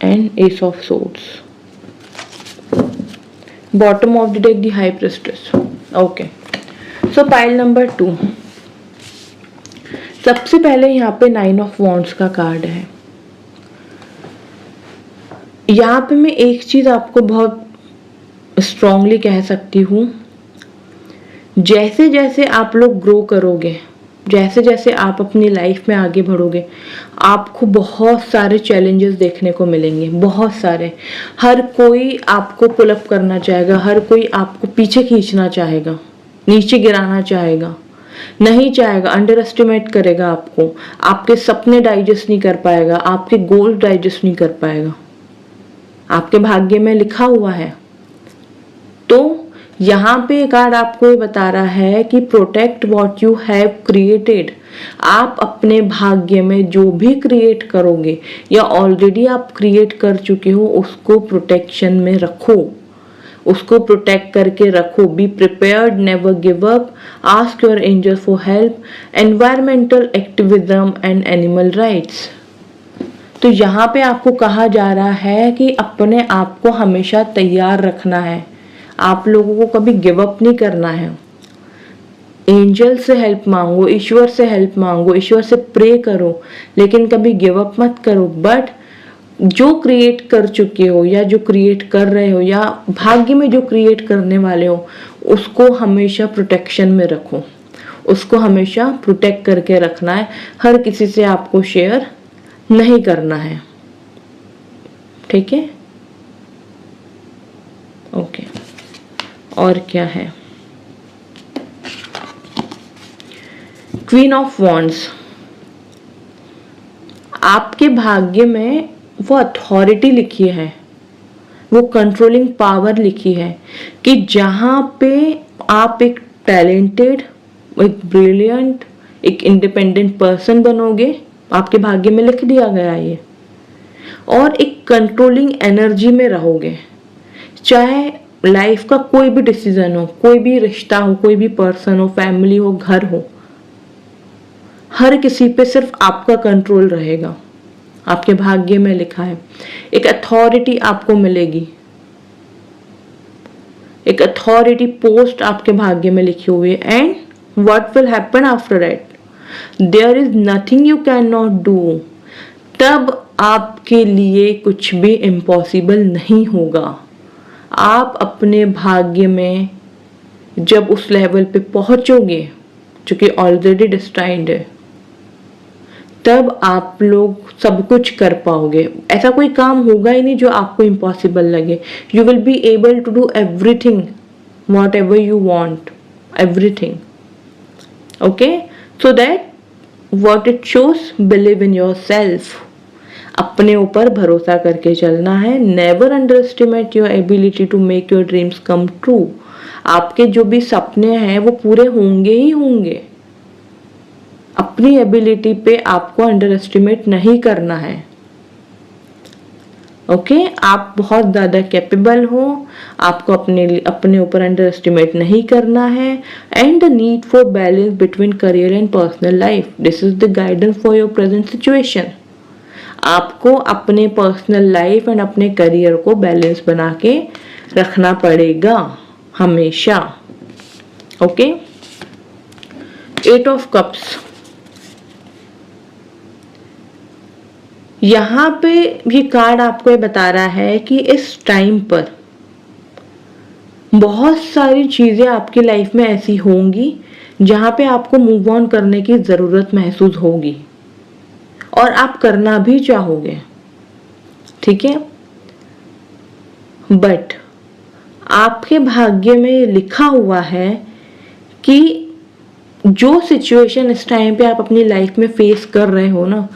and S of swords. Bottom of the deck the high priestess. Okay, so pile number 2। सबसे पहले यहाँ पे 9 ऑफ वॉन्ड्स का कार्ड है। यहाँ पे मैं एक चीज आपको बहुत स्ट्रांगली कह सकती हूँ, जैसे जैसे आप लोग ग्रो करोगे, जैसे जैसे आप अपनी लाइफ में आगे बढ़ोगे, आपको बहुत सारे चैलेंजेस देखने को मिलेंगे, बहुत सारे। हर कोई आपको पुल अप करना चाहेगा, हर कोई आपको पीछे खींचना चाहेगा, नीचे गिराना चाहेगा, नहीं चाहेगा, अंडर एस्टिमेट करेगा आपको, आपके सपने डाइजेस्ट नहीं कर पाएगा, आपके गोल्स डाइजेस्ट नहीं कर पाएगा। आपके भाग्य में लिखा हुआ है। तो यहाँ पे कार्ड आपको ये बता रहा है कि protect what you have created. आप अपने भाग्य में जो भी क्रिएट करोगे या ऑलरेडी आप क्रिएट कर चुके हो, उसको प्रोटेक्शन में रखो, उसको प्रोटेक्ट करके रखो। Be prepared, never give up, ask your angel for help, environmental activism and animal rights. तो यहाँ पे आपको कहा जा रहा है कि अपने आप को हमेशा तैयार रखना है, आप लोगों को कभी गिव अप नहीं करना है। एंजल से हेल्प मांगो, ईश्वर से हेल्प मांगो, ईश्वर से प्रे करो, लेकिन कभी गिव अप मत करो। बट जो क्रिएट कर चुके हो या जो क्रिएट कर रहे हो या भाग्य में जो क्रिएट करने वाले हो, उसको हमेशा प्रोटेक्शन में रखो, उसको हमेशा प्रोटेक्ट करके रखना है, हर किसी से आपको शेयर नहीं करना है, ठीक है? ओके, और क्या है? क्वीन ऑफ वॉन्ड्स, आपके भाग्य में वो अथॉरिटी लिखी है, वो कंट्रोलिंग पावर लिखी है कि जहां पे आप एक टैलेंटेड, एक ब्रिलियंट, एक इंडिपेंडेंट पर्सन बनोगे, आपके भाग्य में लिख दिया गया ये, और एक कंट्रोलिंग एनर्जी में रहोगे। चाहे लाइफ का कोई भी डिसीजन हो, कोई भी रिश्ता हो, कोई भी पर्सन हो, फैमिली हो, घर हो, हर किसी पे सिर्फ आपका कंट्रोल रहेगा। आपके भाग्य में लिखा है। एक अथॉरिटी आपको मिलेगी, एक अथॉरिटी पोस्ट आपके भाग्य में लिखी हुई है। And what will happen after that? There is nothing you can not do. तब आपके लिए कुछ भी इम्पॉसिबल नहीं होगा। आप अपने भाग्य में जब उस लेवल पे पहुंचोगे जो कि ऑलरेडी डिस्टाइंड है, तब आप लोग सब कुछ कर पाओगे। ऐसा कोई काम होगा ही नहीं जो आपको इम्पॉसिबल लगे। You will be able to do everything whatever you want, everything. Okay, so that what it shows, believe in your self. अपने ऊपर भरोसा करके चलना है। Never underestimate your ability to make your dreams come true. आपके जो भी सपने हैं वो पूरे होंगे ही होंगे। अपनी एबिलिटी पे आपको अंडर एस्टिमेट नहीं करना है। ओके, आप बहुत ज़्यादा कैपेबल हो, आपको अपने ऊपर अंडर एस्टिमेट नहीं करना है। And the need for balance between career and personal life, this is the guidance for your present situation. आपको अपने पर्सनल लाइफ एंड अपने करियर को बैलेंस बना के रखना पड़ेगा हमेशा। ओके, 8 ऑफ कप्स, यहाँ पे ये कार्ड आपको ये बता रहा है कि इस टाइम पर बहुत सारी चीजें आपकी लाइफ में ऐसी होंगी जहां पे आपको मूव ऑन करने की जरूरत महसूस होगी और आप करना भी चाहोगे, ठीक है? बट आपके भाग्य में लिखा हुआ है कि जो सिचुएशन इस टाइम पे आप अपनी लाइफ में फेस कर रहे हो ना,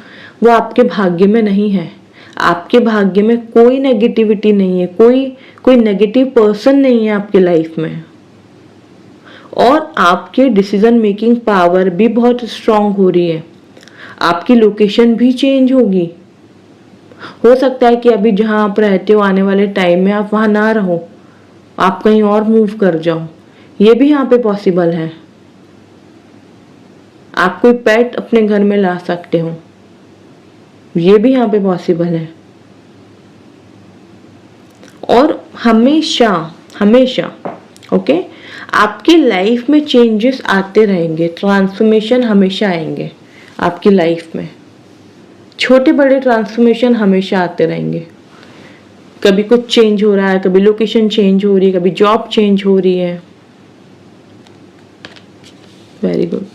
वो आपके भाग्य में नहीं है। आपके भाग्य में कोई नेगेटिविटी नहीं है, कोई नेगेटिव पर्सन नहीं है आपके लाइफ में। और आपके डिसीजन मेकिंग पावर भी बहुत स्ट्रांग हो रही है। आपकी लोकेशन भी चेंज होगी। हो सकता है कि अभी जहां आप रहते हो आने वाले टाइम में आप वहां ना रहो, आप कहीं और मूव कर जाओ। ये भी यहाँ पे पॉसिबल है। आप कोई पेट अपने घर में ला सकते हो, ये भी यहाँ पे पॉसिबल है। और हमेशा हमेशा ओके, आपकी लाइफ में चेंजेस आते रहेंगे, ट्रांसफॉर्मेशन हमेशा आएंगे आपकी लाइफ में। छोटे बड़े ट्रांसफॉर्मेशन हमेशा आते रहेंगे। कभी कुछ चेंज हो रहा है, कभी लोकेशन चेंज हो रही है, कभी जॉब चेंज हो रही है। Very good.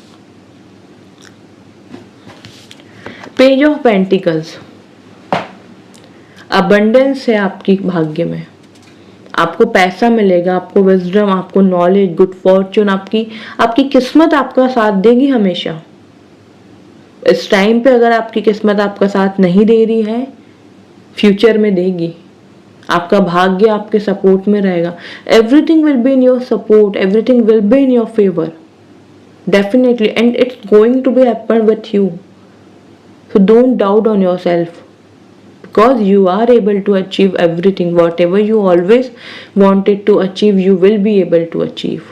Page of pentacles, abundance है आपकी भाग्य में। आपको पैसा मिलेगा, आपको विजडम, आपको नॉलेज, गुड फॉर्चून, आपकी किस्मत आपका साथ देगी हमेशा। इस टाइम पे अगर आपकी किस्मत आपका साथ नहीं दे रही है, फ्यूचर में देगी। आपका भाग्य आपके सपोर्ट में रहेगा। Everything will be in your support, everything will be in your favour definitely, and it's going to be happen with you. So don't doubt on yourself, because you are able to achieve everything. Whatever you always wanted to achieve, you will be able to achieve.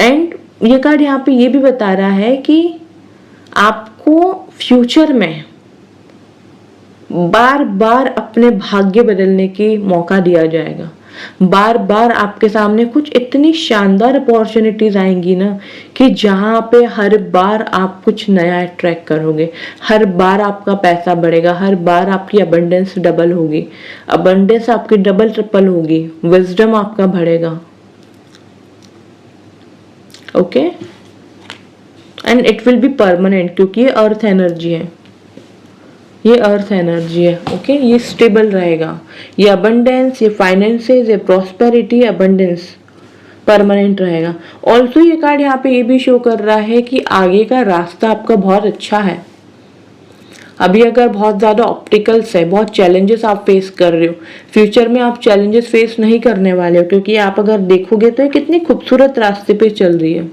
And ये card यहाँ पे ये भी बता रहा है कि आपको फ्यूचर में बार बार अपने भाग्य बदलने की मौका दिया जाएगा। बार बार आपके सामने कुछ इतनी शानदार अपॉर्चुनिटीज आएंगी ना कि जहां पे हर बार आप कुछ नया अट्रैक्ट करोगे, हर बार आपका पैसा बढ़ेगा, हर बार आपकी अबंडेंस डबल होगी, अबंडेंस आपकी डबल ट्रिपल होगी, विजडम आपका बढ़ेगा। Okay, and it will be permanent, क्योंकि ये अर्थ एनर्जी है, ये अर्थ एनर्जी है। ओके, ये स्टेबल रहेगा। ये अबंडेंस, ये फाइनेंसेस, ये प्रॉस्पेरिटी, अबंडेंस परमानेंट रहेगा। ऑल्सो ये कार्ड यहाँ पे ये भी शो कर रहा है कि आगे का रास्ता आपका बहुत अच्छा है। अभी अगर बहुत ज़्यादा ऑब्स्टिकल्स है, बहुत चैलेंजेस आप फेस कर रहे हो, फ्यूचर में आप चैलेंजेस फेस नहीं करने वाले हो, क्योंकि आप अगर देखोगे तो ये कितनी खूबसूरत रास्ते पे चल रही है,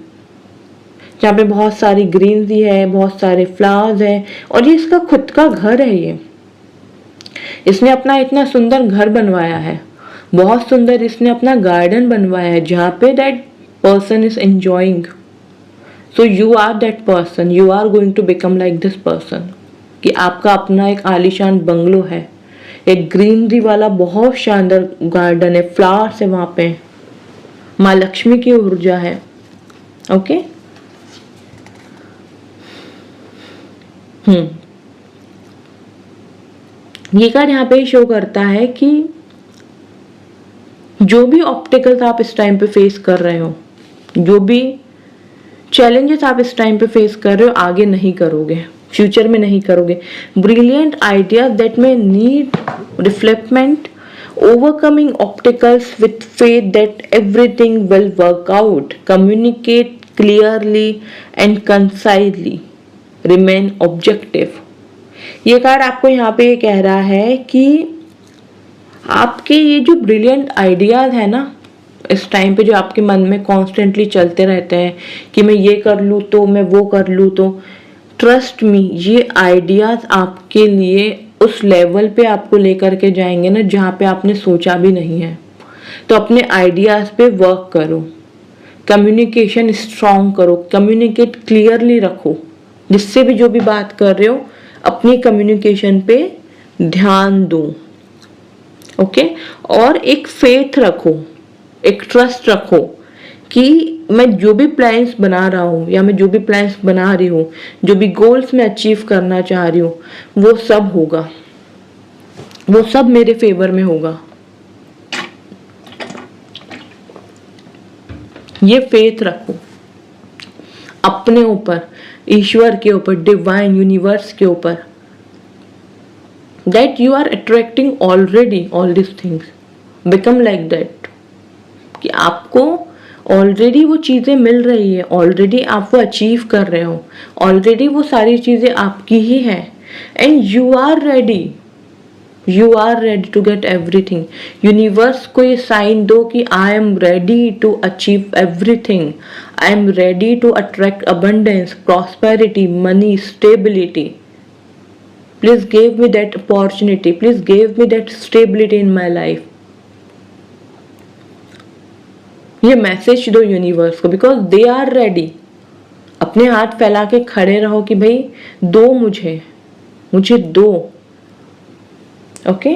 जहाँ पे बहुत सारी ग्रीनरी है, बहुत सारे फ्लावर्स है, और ये इसका खुद का घर है। ये इसने अपना इतना सुंदर घर बनवाया है, बहुत सुंदर इसने अपना गार्डन बनवाया है, जहाँ पे that person is enjoying. So you are that person, you are going to become like this person, कि आपका अपना एक आलीशान बंगलो है, एक ग्रीनरी वाला बहुत शानदार गार्डन है, फ्लावर्स है वहां पे, माँ लक्ष्मी की ऊर्जा है। ओके, ये कार्ड यहाँ पे शो करता है कि जो भी ऑब्स्टिकल्स आप इस टाइम पे फेस कर रहे हो, जो भी चैलेंजेस आप इस टाइम पे फेस कर रहे हो, आगे नहीं करोगे, फ्यूचर में नहीं करोगे। Brilliant ideas that may need reflectment, overcoming obstacles with faith that everything will work out, communicate clearly and concisely, remain objective। ये कार्ड आपको यहाँ पे ये कह रहा है कि आपके ये जो ब्रिलियंट आइडियाज है ना, इस टाइम पे जो आपके मन में कॉन्स्टेंटली चलते रहते हैं कि मैं ये कर लूँ तो, मैं वो कर लूँ तो, ट्रस्ट मी, ये आइडियाज आपके लिए उस लेवल पे आपको लेकर के जाएंगे ना जहाँ पे आपने सोचा भी नहीं है। तो अपने आइडियाज पे वर्क करो, कम्युनिकेशन स्ट्रॉन्ग करो, कम्युनिकेट क्लियरली रखो, जिससे भी जो भी बात कर रहे हो अपनी कम्युनिकेशन पे ध्यान दो। ओके, और एक फेथ रखो, एक ट्रस्ट रखो कि मैं जो भी प्लान्स बना रहा हूँ, या मैं जो भी प्लान्स बना रही हूँ, जो भी गोल्स मैं अचीव करना चाह रही हूँ, वो सब होगा, वो सब मेरे फेवर में होगा। ये फेथ रखो अपने ऊपर, ईश्वर के ऊपर, डिवाइन यूनिवर्स के ऊपर, that you are attracting already all this things, become like that, कि आपको ऑलरेडी वो चीज़ें मिल रही है, ऑलरेडी आप वो अचीव कर रहे हो, ऑलरेडी वो सारी चीज़ें आपकी ही है, and you are ready, you are ready to get everything. Universe को ये साइन दो कि I am ready to achieve everything, I am ready to attract abundance, prosperity, money, stability. Please give me that opportunity, please give me that stability in my life. ये message दो universe को, because they are ready. अपने हाथ फैला के खड़े रहो कि भाई दो, मुझे दो। Okay,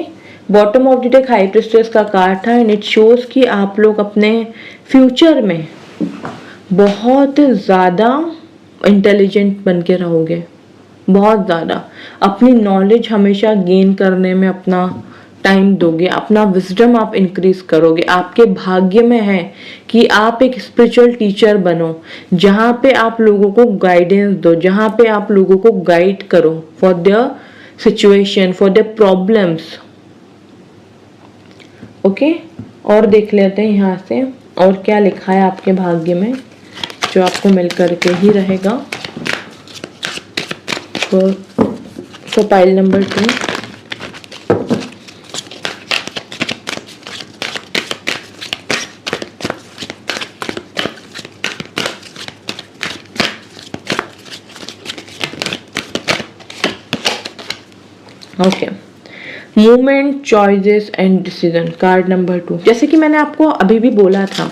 bottom of the deck high priestess का कार्ड था, एंड इट शोज कि आप लोग अपने फ्यूचर में बहुत ज़्यादा इंटेलिजेंट बन के रहोगे, बहुत ज़्यादा अपनी नॉलेज हमेशा गेन करने में अपना टाइम दोगे, अपना विजडम आप इंक्रीज करोगे। आपके भाग्य में है कि आप एक स्पिरिचुअल टीचर बनो, जहाँ पे आप लोगों को गाइडेंस दो, जहाँ पे आप लोगों को गाइड करो for their situation, for their problems. Okay, और देख लेते हैं यहाँ से और क्या लिखा है आपके भाग्य में, जो आपको मिल करके ही रहेगा। तो pile number 2, okay, movement, choices and decision, card number 2। जैसे कि मैंने आपको अभी भी बोला था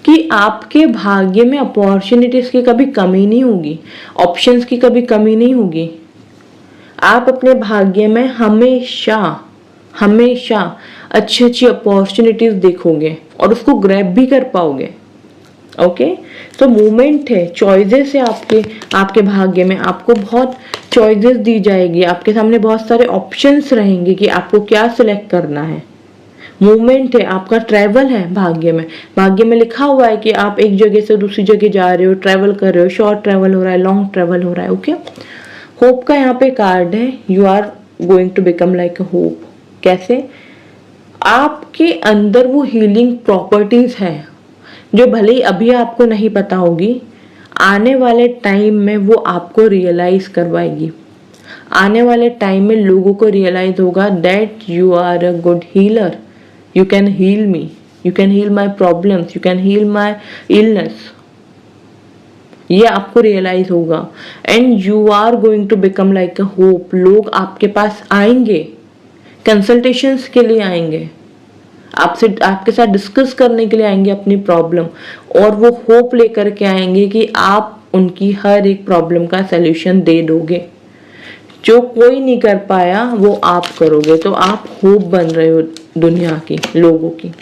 कि आपके भाग्य में अपॉर्चुनिटीज की कभी कमी नहीं होगी, ऑप्शंस की कभी कमी नहीं होगी। आप अपने भाग्य में हमेशा हमेशा अच्छी अच्छी अपॉर्चुनिटीज देखोगे और उसको ग्रैब भी कर पाओगे। ओके, तो मूवमेंट है, चॉइसेस है आपके भाग्य में, आपको बहुत चॉइसेस दी जाएगी, आपके सामने बहुत सारे ऑप्शंस रहेंगे कि आपको क्या सिलेक्ट करना है। मूवमेंट है, आपका ट्रैवल है भाग्य में। भाग्य में लिखा हुआ है कि आप एक जगह से दूसरी जगह जा रहे हो, ट्रैवल कर रहे हो, शॉर्ट ट्रैवल हो रहा है, लॉन्ग ट्रैवल हो रहा है। ओके, होप का यहाँ पे कार्ड है, you are going to become like a hope. कैसे? आपके अंदर वो हीलिंग प्रॉपर्टीज है जो भले ही अभी आपको नहीं पता होगी, आने वाले टाइम में वो आपको रियलाइज करवाएगी। आने वाले टाइम में लोगों को रियलाइज होगा that you are a good healer, you can heal me, you can heal my problems, you can heal my illness. ये आपको रियलाइज होगा and you are going to become like a hope. लोग आपके पास आएंगे, consultations के लिए आएंगे, आपसे आपके साथ डिस्कस करने के लिए आएंगे अपनी प्रॉब्लम, और वो होप लेकर के आएंगे कि आप उनकी हर एक प्रॉब्लम का सलूशन दे दोगे। जो कोई नहीं कर पाया वो आप करोगे, तो आप होप बन रहे हो दुनिया की, लोगों की।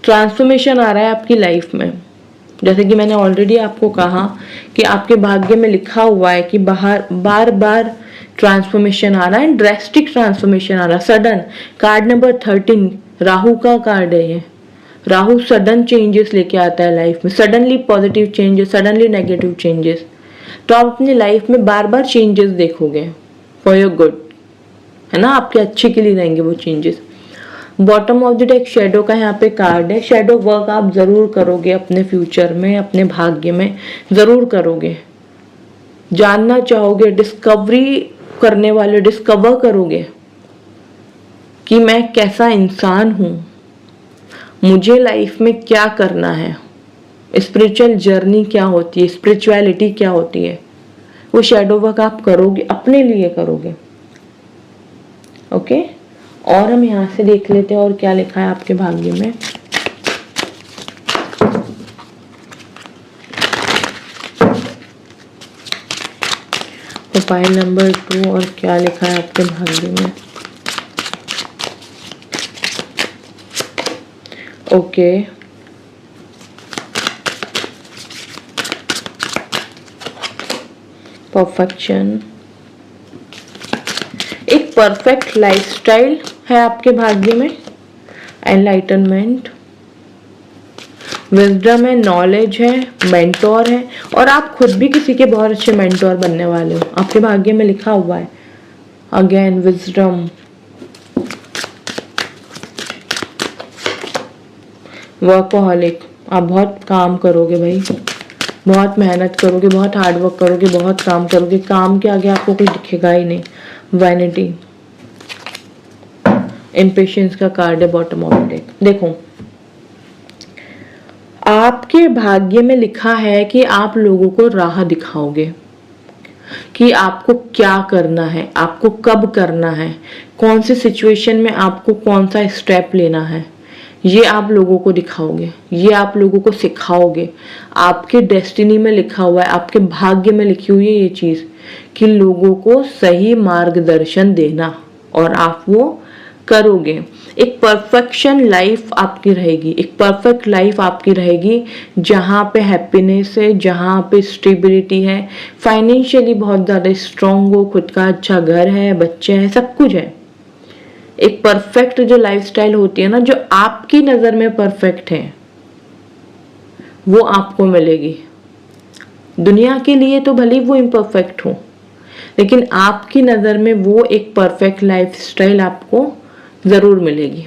ट्रांसफॉर्मेशन आ रहा है आपकी लाइफ में, जैसे कि मैंने ऑलरेडी आपको कहा कि आपके भाग्य में लिखा हुआ है कि बार बार ट्रांसफॉर्मेशन आ रहा है, ड्रेस्टिक ट्रांसफॉर्मेशन आ रहा है, सडन। कार्ड नंबर 13 राहु का कार्ड है ये। राहु सडन चेंजेस लेके आता है लाइफ में, suddenly positive changes, suddenly negative changes. तो आप अपनी लाइफ में बार बार चेंजेस देखोगे फॉर योर गुड, है ना, आपके अच्छे के लिए रहेंगे वो changes. Bottom of the deck shadow का यहाँ पे कार्ड है। शेडो वर्क आप जरूर करोगे अपने फ्यूचर में, अपने भाग्य में जरूर करोगे। जानना चाहोगे, डिस्कवरी करने वाले डिस्कवर करोगे कि मैं कैसा इंसान हूं, मुझे लाइफ में क्या करना है, स्पिरिचुअल जर्नी क्या होती है, स्पिरिचुअलिटी क्या होती है, वो शैडो वर्क आप करोगे, अपने लिए करोगे। ओके, और हम यहां से देख लेते हैं और क्या लिखा है आपके भाग्य में। उपाय नंबर 2, और क्या लिखा है आपके भाग्य में। ओके, परफेक्शन, एक परफेक्ट लाइफस्टाइल है आपके भाग्य में, एनलाइटनमेंट, विजडम है, नॉलेज है, मेंटोर है, और आप खुद भी किसी के बहुत अच्छे मेंटोर बनने वाले हो। आपके भाग्य में लिखा हुआ है अगेन विजडम, वर्कहॉलिक, आप बहुत काम करोगे भाई, बहुत मेहनत करोगे, बहुत हार्ड वर्क करोगे, बहुत काम करोगे, काम के आगे आपको कुछ दिखेगा ही नहीं। वैनिटी, इम्पेशंस का कार्ड है बॉटम ऑफ द डेक। देखो, आपके भाग्य में लिखा है कि आप लोगों को राह दिखाओगे कि आपको क्या करना है, आपको कब करना है, कौन सी सिचुएशन में आपको कौन सा स्टेप लेना है, ये आप लोगों को दिखाओगे, ये आप लोगों को सिखाओगे। आपके डेस्टिनी में लिखा हुआ है, आपके भाग्य में लिखी हुई है ये चीज कि लोगों को सही मार्गदर्शन देना, और आप वो करोगे। एक परफेक्शन लाइफ आपकी रहेगी, एक परफेक्ट लाइफ आपकी रहेगी जहाँ पे हैप्पीनेस है, जहाँ पे स्टेबिलिटी है, फाइनेंशियली बहुत ज़्यादा स्ट्रांग हो, खुद का अच्छा घर है, बच्चे हैं, सब कुछ है। एक परफेक्ट जो लाइफस्टाइल होती है ना, जो आपकी नज़र में परफेक्ट है, वो आपको मिलेगी। दुनिया के लिए तो भले वो इम्परफेक्ट हो, लेकिन आपकी नज़र में वो एक परफेक्ट लाइफस्टाइल आपको ज़रूर मिलेगी।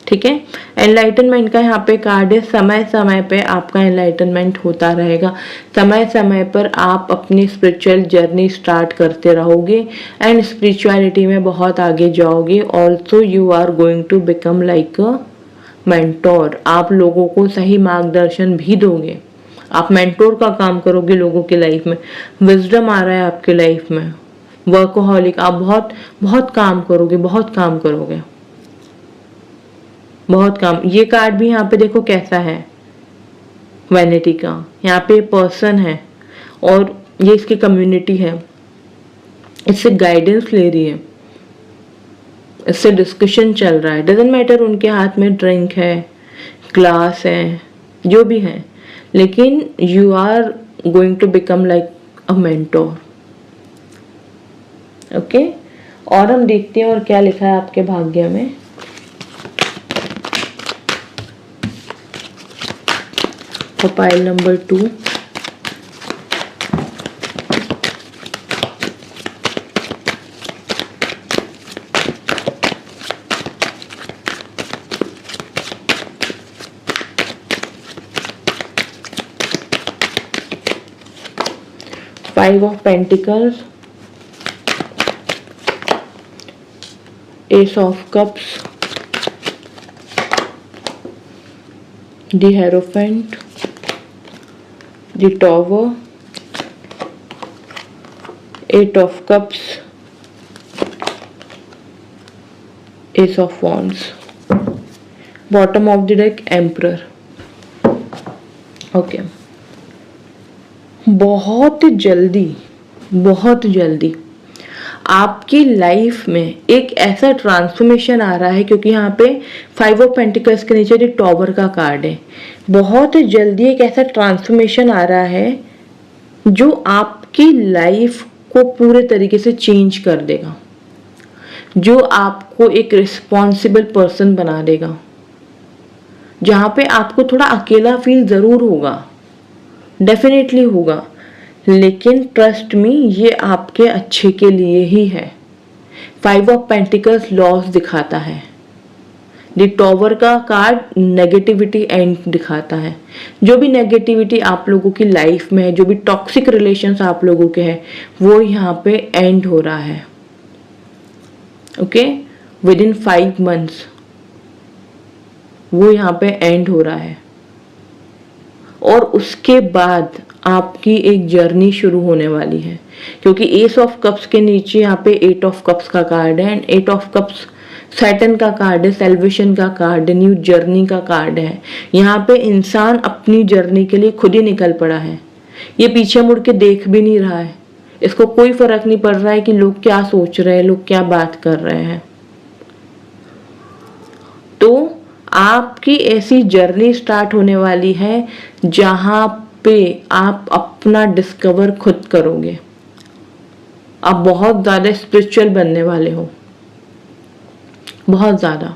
ठीक है, एनलाइटनमेंट का यहाँ पे कार्ड है। समय समय पे आपका एनलाइटनमेंट होता रहेगा, समय समय पर आप अपनी स्पिरिचुअल जर्नी स्टार्ट करते रहोगे एंड स्पिरिचुअलिटी में बहुत आगे जाओगे। Also you are going to become like a mentor, आप लोगों को सही मार्गदर्शन भी दोगे, आप मेंटोर का काम करोगे लोगों की लाइफ में। विजडम आ रहा है आपकी लाइफ में। वर्कहॉलिक, आप बहुत बहुत काम करोगे, बहुत काम करोगे, बहुत काम। ये कार्ड भी यहाँ पे देखो कैसा है, वैनिटी का। यहाँ पे पर्सन है और ये इसकी कम्युनिटी है, इससे गाइडेंस ले रही है, इससे डिस्कशन चल रहा है। डजेंट मैटर उनके हाथ में ड्रिंक है, ग्लास है, जो भी है, लेकिन you are going to become like a mentor. Okay, और हम देखते हैं और क्या लिखा है आपके भाग्य में। for pile number 2. Five of Pentacles, Ace of Cups, the Hierophant, the Tower, Eight of Cups, Ace of Wands. Bottom of the deck, Emperor. Okay बहुत जल्दी आपकी लाइफ में एक ऐसा ट्रांसफॉर्मेशन आ रहा है, क्योंकि यहाँ पे 5 ऑफ पेंटिकल्स के नीचे एक टॉवर का कार्ड है। बहुत जल्दी एक ऐसा ट्रांसफॉर्मेशन आ रहा है जो आपकी लाइफ को पूरे तरीके से चेंज कर देगा, जो आपको एक रिस्पॉन्सिबल पर्सन बना देगा, जहाँ पे आपको थोड़ा अकेला फील ज़रूर होगा, डेफिनेटली होगा, लेकिन ट्रस्ट मी ये आपके अच्छे के लिए ही है। 5 ऑफ पेंटिकल्स लॉस दिखाता है, द टॉवर का कार्ड नेगेटिविटी एंड दिखाता है। जो भी नेगेटिविटी आप लोगों की लाइफ में है, जो भी टॉक्सिक रिलेशंस आप लोगों के हैं, वो यहाँ पे एंड हो रहा है। ओके, विद इन 5 मंथ्स वो यहाँ पे एंड हो रहा है, और उसके बाद आपकी एक जर्नी शुरू होने वाली है, क्योंकि एस ऑफ कप्स के नीचे यहाँ पे 8 ऑफ कप्स का कार्ड है, एंड 8 ऑफ कप्स सैटर्न का कार्ड है, सेल्वेशन का कार्ड है, न्यू जर्नी का कार्ड है। यहाँ पे इंसान अपनी जर्नी के लिए खुद ही निकल पड़ा है, ये पीछे मुड़ के देख भी नहीं रहा है, इसको कोई फर्क नहीं पड़ रहा है कि लोग क्या सोच रहे हैं, लोग क्या बात कर रहे हैं। तो आपकी ऐसी जर्नी स्टार्ट होने वाली है जहां पे आप अपना डिस्कवर खुद करोगे। आप बहुत ज्यादा स्पिरिचुअल बनने वाले हो, बहुत ज्यादा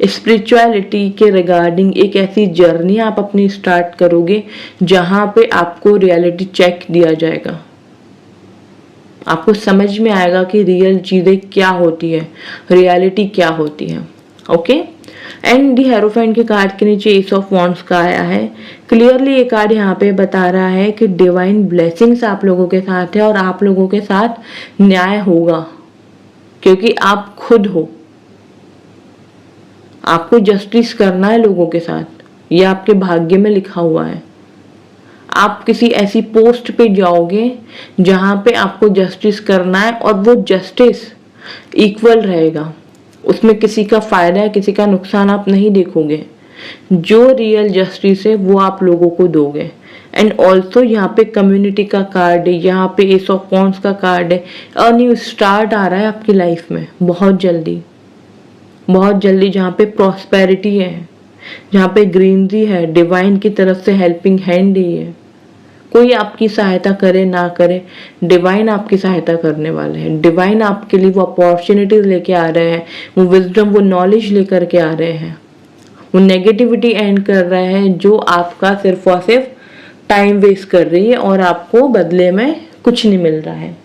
स्पिरिचुअलिटी के रिगार्डिंग एक ऐसी जर्नी आप अपनी स्टार्ट करोगे जहां पे आपको रियलिटी चेक दिया जाएगा, आपको समझ में आएगा कि रियल चीजें क्या होती है, रियलिटी क्या होती है। ओके, एंड दी हेरोफेंट के कार्ड के नीचे एस ऑफ वॉन्ड्स का आया है। क्लियरली ये कार्ड यहाँ पे बता रहा है कि डिवाइन ब्लेसिंग्स आप लोगों के साथ है, और आप लोगों के साथ न्याय होगा, क्योंकि आप खुद हो, आपको जस्टिस करना है लोगों के साथ, ये आपके भाग्य में लिखा हुआ है। आप किसी ऐसी पोस्ट पे जाओगे जहां पे आपको जस्टिस करना है, और वो जस्टिस इक्वल रहेगा, उसमें किसी का फायदा है किसी का नुकसान आप नहीं देखोगे। जो रियल जस्टिस है वो आप लोगों को दोगे। एंड ऑल्सो यहाँ पे कम्युनिटी का कार्ड है, यहाँ पे एस ऑफ वॉन्ड्स का कार्ड है। अ न्यू स्टार्ट आ रहा है आपकी लाइफ में बहुत जल्दी, जहाँ पे प्रॉस्पेरिटी है, जहाँ पे ग्रीनरी है, डिवाइन की तरफ से हेल्पिंग हैंड ही है। कोई आपकी सहायता करे ना करे, डिवाइन आपकी सहायता करने वाले हैं। डिवाइन आपके लिए वो अपॉर्चुनिटीज लेके आ रहे हैं, वो विजडम, वो नॉलेज लेकर के आ रहे हैं, वो नेगेटिविटी एंड कर रहे हैं जो आपका सिर्फ और सिर्फ टाइम वेस्ट कर रही है, और आपको बदले में कुछ नहीं मिल रहा है।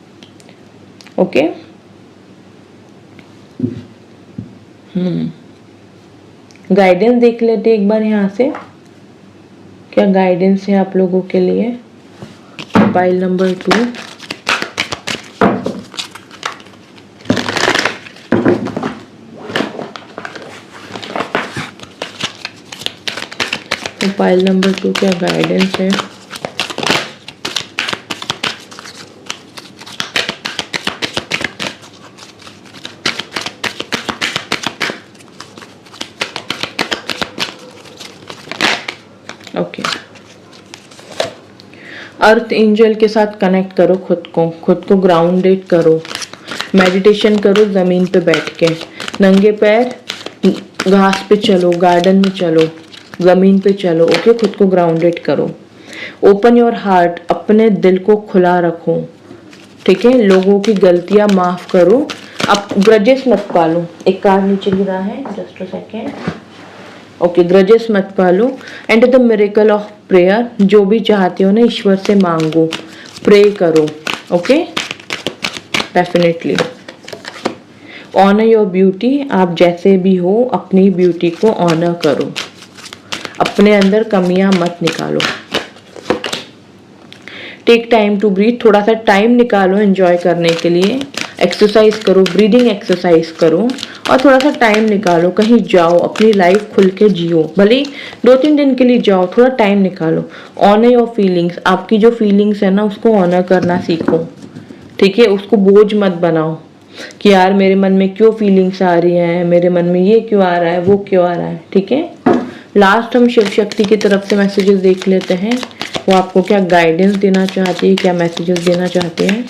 ओके, गाइडेंस देख लेते एक बार यहाँ से, क्या गाइडेंस है आप लोगों के लिए। पाइल नंबर 2, तो पाइल नंबर 2 क्या गाइडेंस है। ओके, अर्थ एंजल के साथ कनेक्ट करो खुद को ग्राउंडेड करो, मेडिटेशन करो, जमीन पे बैठ के नंगे पैर घास पे चलो, गार्डन में चलो, जमीन पे चलो। ओके, खुद को ग्राउंडेड करो। ओपन योर हार्ट, अपने दिल को खुला रखो, ठीक है। लोगों की गलतियां माफ करो, अब ग्रजेस मत पालो। एक कार्ड नीचे गिरा है, just a second. Okay, grudges मत पालो। And the miracle of prayer, जो भी चाहते हो ना ईश्वर से मांगो, प्रे करो। Okay, definitely honour your beauty, आप जैसे भी हो अपनी ब्यूटी को ऑनर करो, अपने अंदर कमियां मत निकालो। टेक टाइम टू ब्रीथ, थोड़ा सा टाइम निकालो एंजॉय करने के लिए, एक्सरसाइज करो, ब्रीदिंग एक्सरसाइज करो और थोड़ा सा टाइम निकालो, कहीं जाओ, अपनी लाइफ खुल के जियो, भले 2-3 दिन के लिए जाओ, थोड़ा टाइम निकालो। ऑनर योर फीलिंग्स, आपकी जो फीलिंग्स है ना उसको ऑनर करना सीखो, ठीक है। उसको बोझ मत बनाओ कि यार मेरे मन में क्यों फीलिंग्स आ रही हैं, मेरे मन में ये क्यों आ रहा है, वो क्यों आ रहा है, ठीक है। लास्ट हम शिव शक्ति की तरफ से मैसेजेस देख लेते हैं, वो आपको क्या गाइडेंस देना चाहती है, क्या मैसेजेस देना चाहते हैं।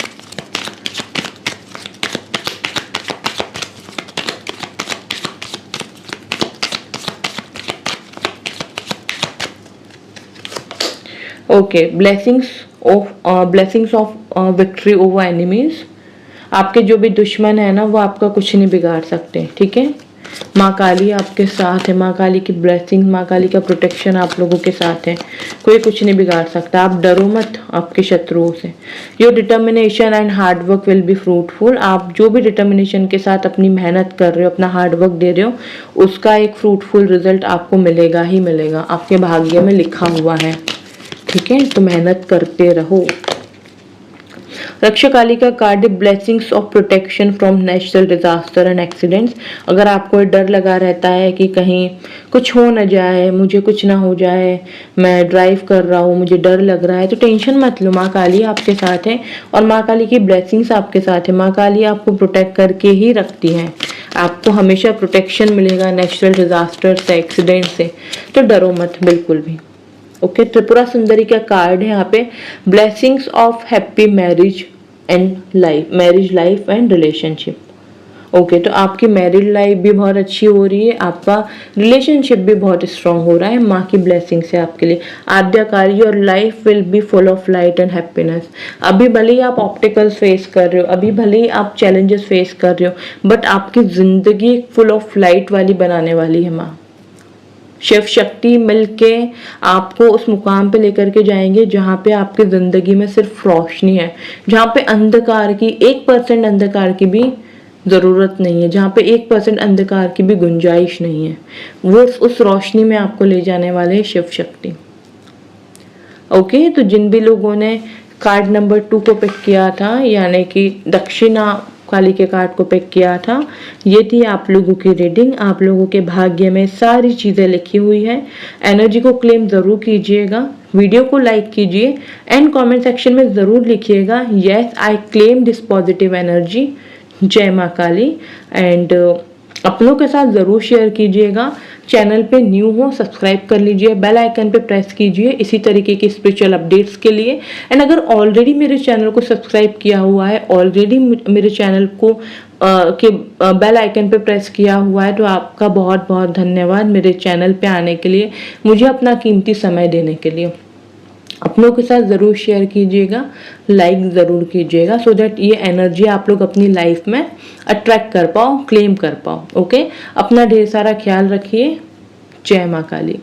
Okay, blessings of victory over enemies, आपके जो भी दुश्मन है ना वो आपका कुछ नहीं बिगाड़ सकते, ठीक है। माँ काली आपके साथ है, माँ काली की ब्लेसिंग, माँ काली का प्रोटेक्शन आप लोगों के साथ है, कोई कुछ नहीं बिगाड़ सकता। आप डरो मत आपके शत्रुओं से। Your determination and hard work will be fruitful, आप जो भी डिटर्मिनेशन के साथ अपनी मेहनत कर रहे हो, अपना हार्डवर्क दे रहे हो, उसका एक फ्रूटफुल रिजल्ट आपको मिलेगा ही मिलेगा, आपके भाग्य में लिखा हुआ है, ठीक है। तो मेहनत करते रहो। रक्षकाली का card, blessings of protection from natural disaster and accidents. अगर आपको डर लगा रहता है कि कहीं कुछ हो न जाए, मुझे कुछ ना हो जाए, मैं ड्राइव कर रहा हूँ मुझे डर लग रहा है, तो टेंशन मत लो, माँ काली आपके साथ है और माँ काली की ब्लेसिंग्स आपके साथ है। माँ काली आपको प्रोटेक्ट करके ही रखती हैं, आपको हमेशा प्रोटेक्शन मिलेगा नेचुरल डिजास्टर से, एक्सीडेंट से, तो डरो मत बिल्कुल भी। ओके, त्रिपुरा सुंदरी का कार्ड है यहाँ पे, blessings of happy marriage life and relationship. Okay, तो आपकी मैरिड लाइफ भी बहुत अच्छी हो रही है, आपका रिलेशनशिप भी बहुत स्ट्रांग हो रहा है, माँ की ब्लेसिंग से आपके लिए। आद्यकारी, your life will be full of light and happiness. अभी भले ही आप ऑब्स्टिकल्स फेस कर रहे हो, अभी भले ही आप चैलेंजेस फेस कर रहे हो, बट आपकी जिंदगी फुल ऑफ लाइट वाली बनाने वाली है माँ। शिव शक्ति मिलके आपको उस मुकाम पे लेकर के जाएंगे जहाँ पे आपकी जिंदगी में सिर्फ रोशनी है, जहाँ पे अंधकार की 1% अंधकार की भी जरूरत नहीं है, जहाँ पे 1% अंधकार की भी गुंजाइश नहीं है, वो उस रोशनी में आपको ले जाने वाले शिव शक्ति। ओके, तो जिन भी लोगों ने कार्ड नंबर 2 को पिक किया था, यानी कि दक्षिणा काली के कार्ड को पिक किया था, ये थी आप लोगों की रीडिंग। आप लोगों के भाग्य में सारी चीजें लिखी हुई है, एनर्जी को क्लेम जरूर कीजिएगा, वीडियो को लाइक कीजिए एंड कमेंट सेक्शन में जरूर लिखिएगा yes I claim this positive energy, जय माँ काली। एंड अपनों के साथ जरूर शेयर कीजिएगा। चैनल पे न्यू हो सब्सक्राइब कर लीजिए, बेल आइकन पे प्रेस कीजिए इसी तरीके की स्पिरिचुअल अपडेट्स के लिए। एंड अगर ऑलरेडी मेरे चैनल को सब्सक्राइब किया हुआ है, ऑलरेडी मेरे चैनल को के बेल आइकन पे प्रेस किया हुआ है, तो आपका बहुत बहुत धन्यवाद मेरे चैनल पे आने के लिए, मुझे अपना कीमती समय देने के लिए। अपनों के साथ ज़रूर शेयर कीजिएगा, लाइक ज़रूर कीजिएगा, सो दैट ये एनर्जी आप लोग अपनी लाइफ में अट्रैक्ट कर पाओ, क्लेम कर पाओ। ओके, अपना ढेर सारा ख्याल रखिए। जय माँ काली।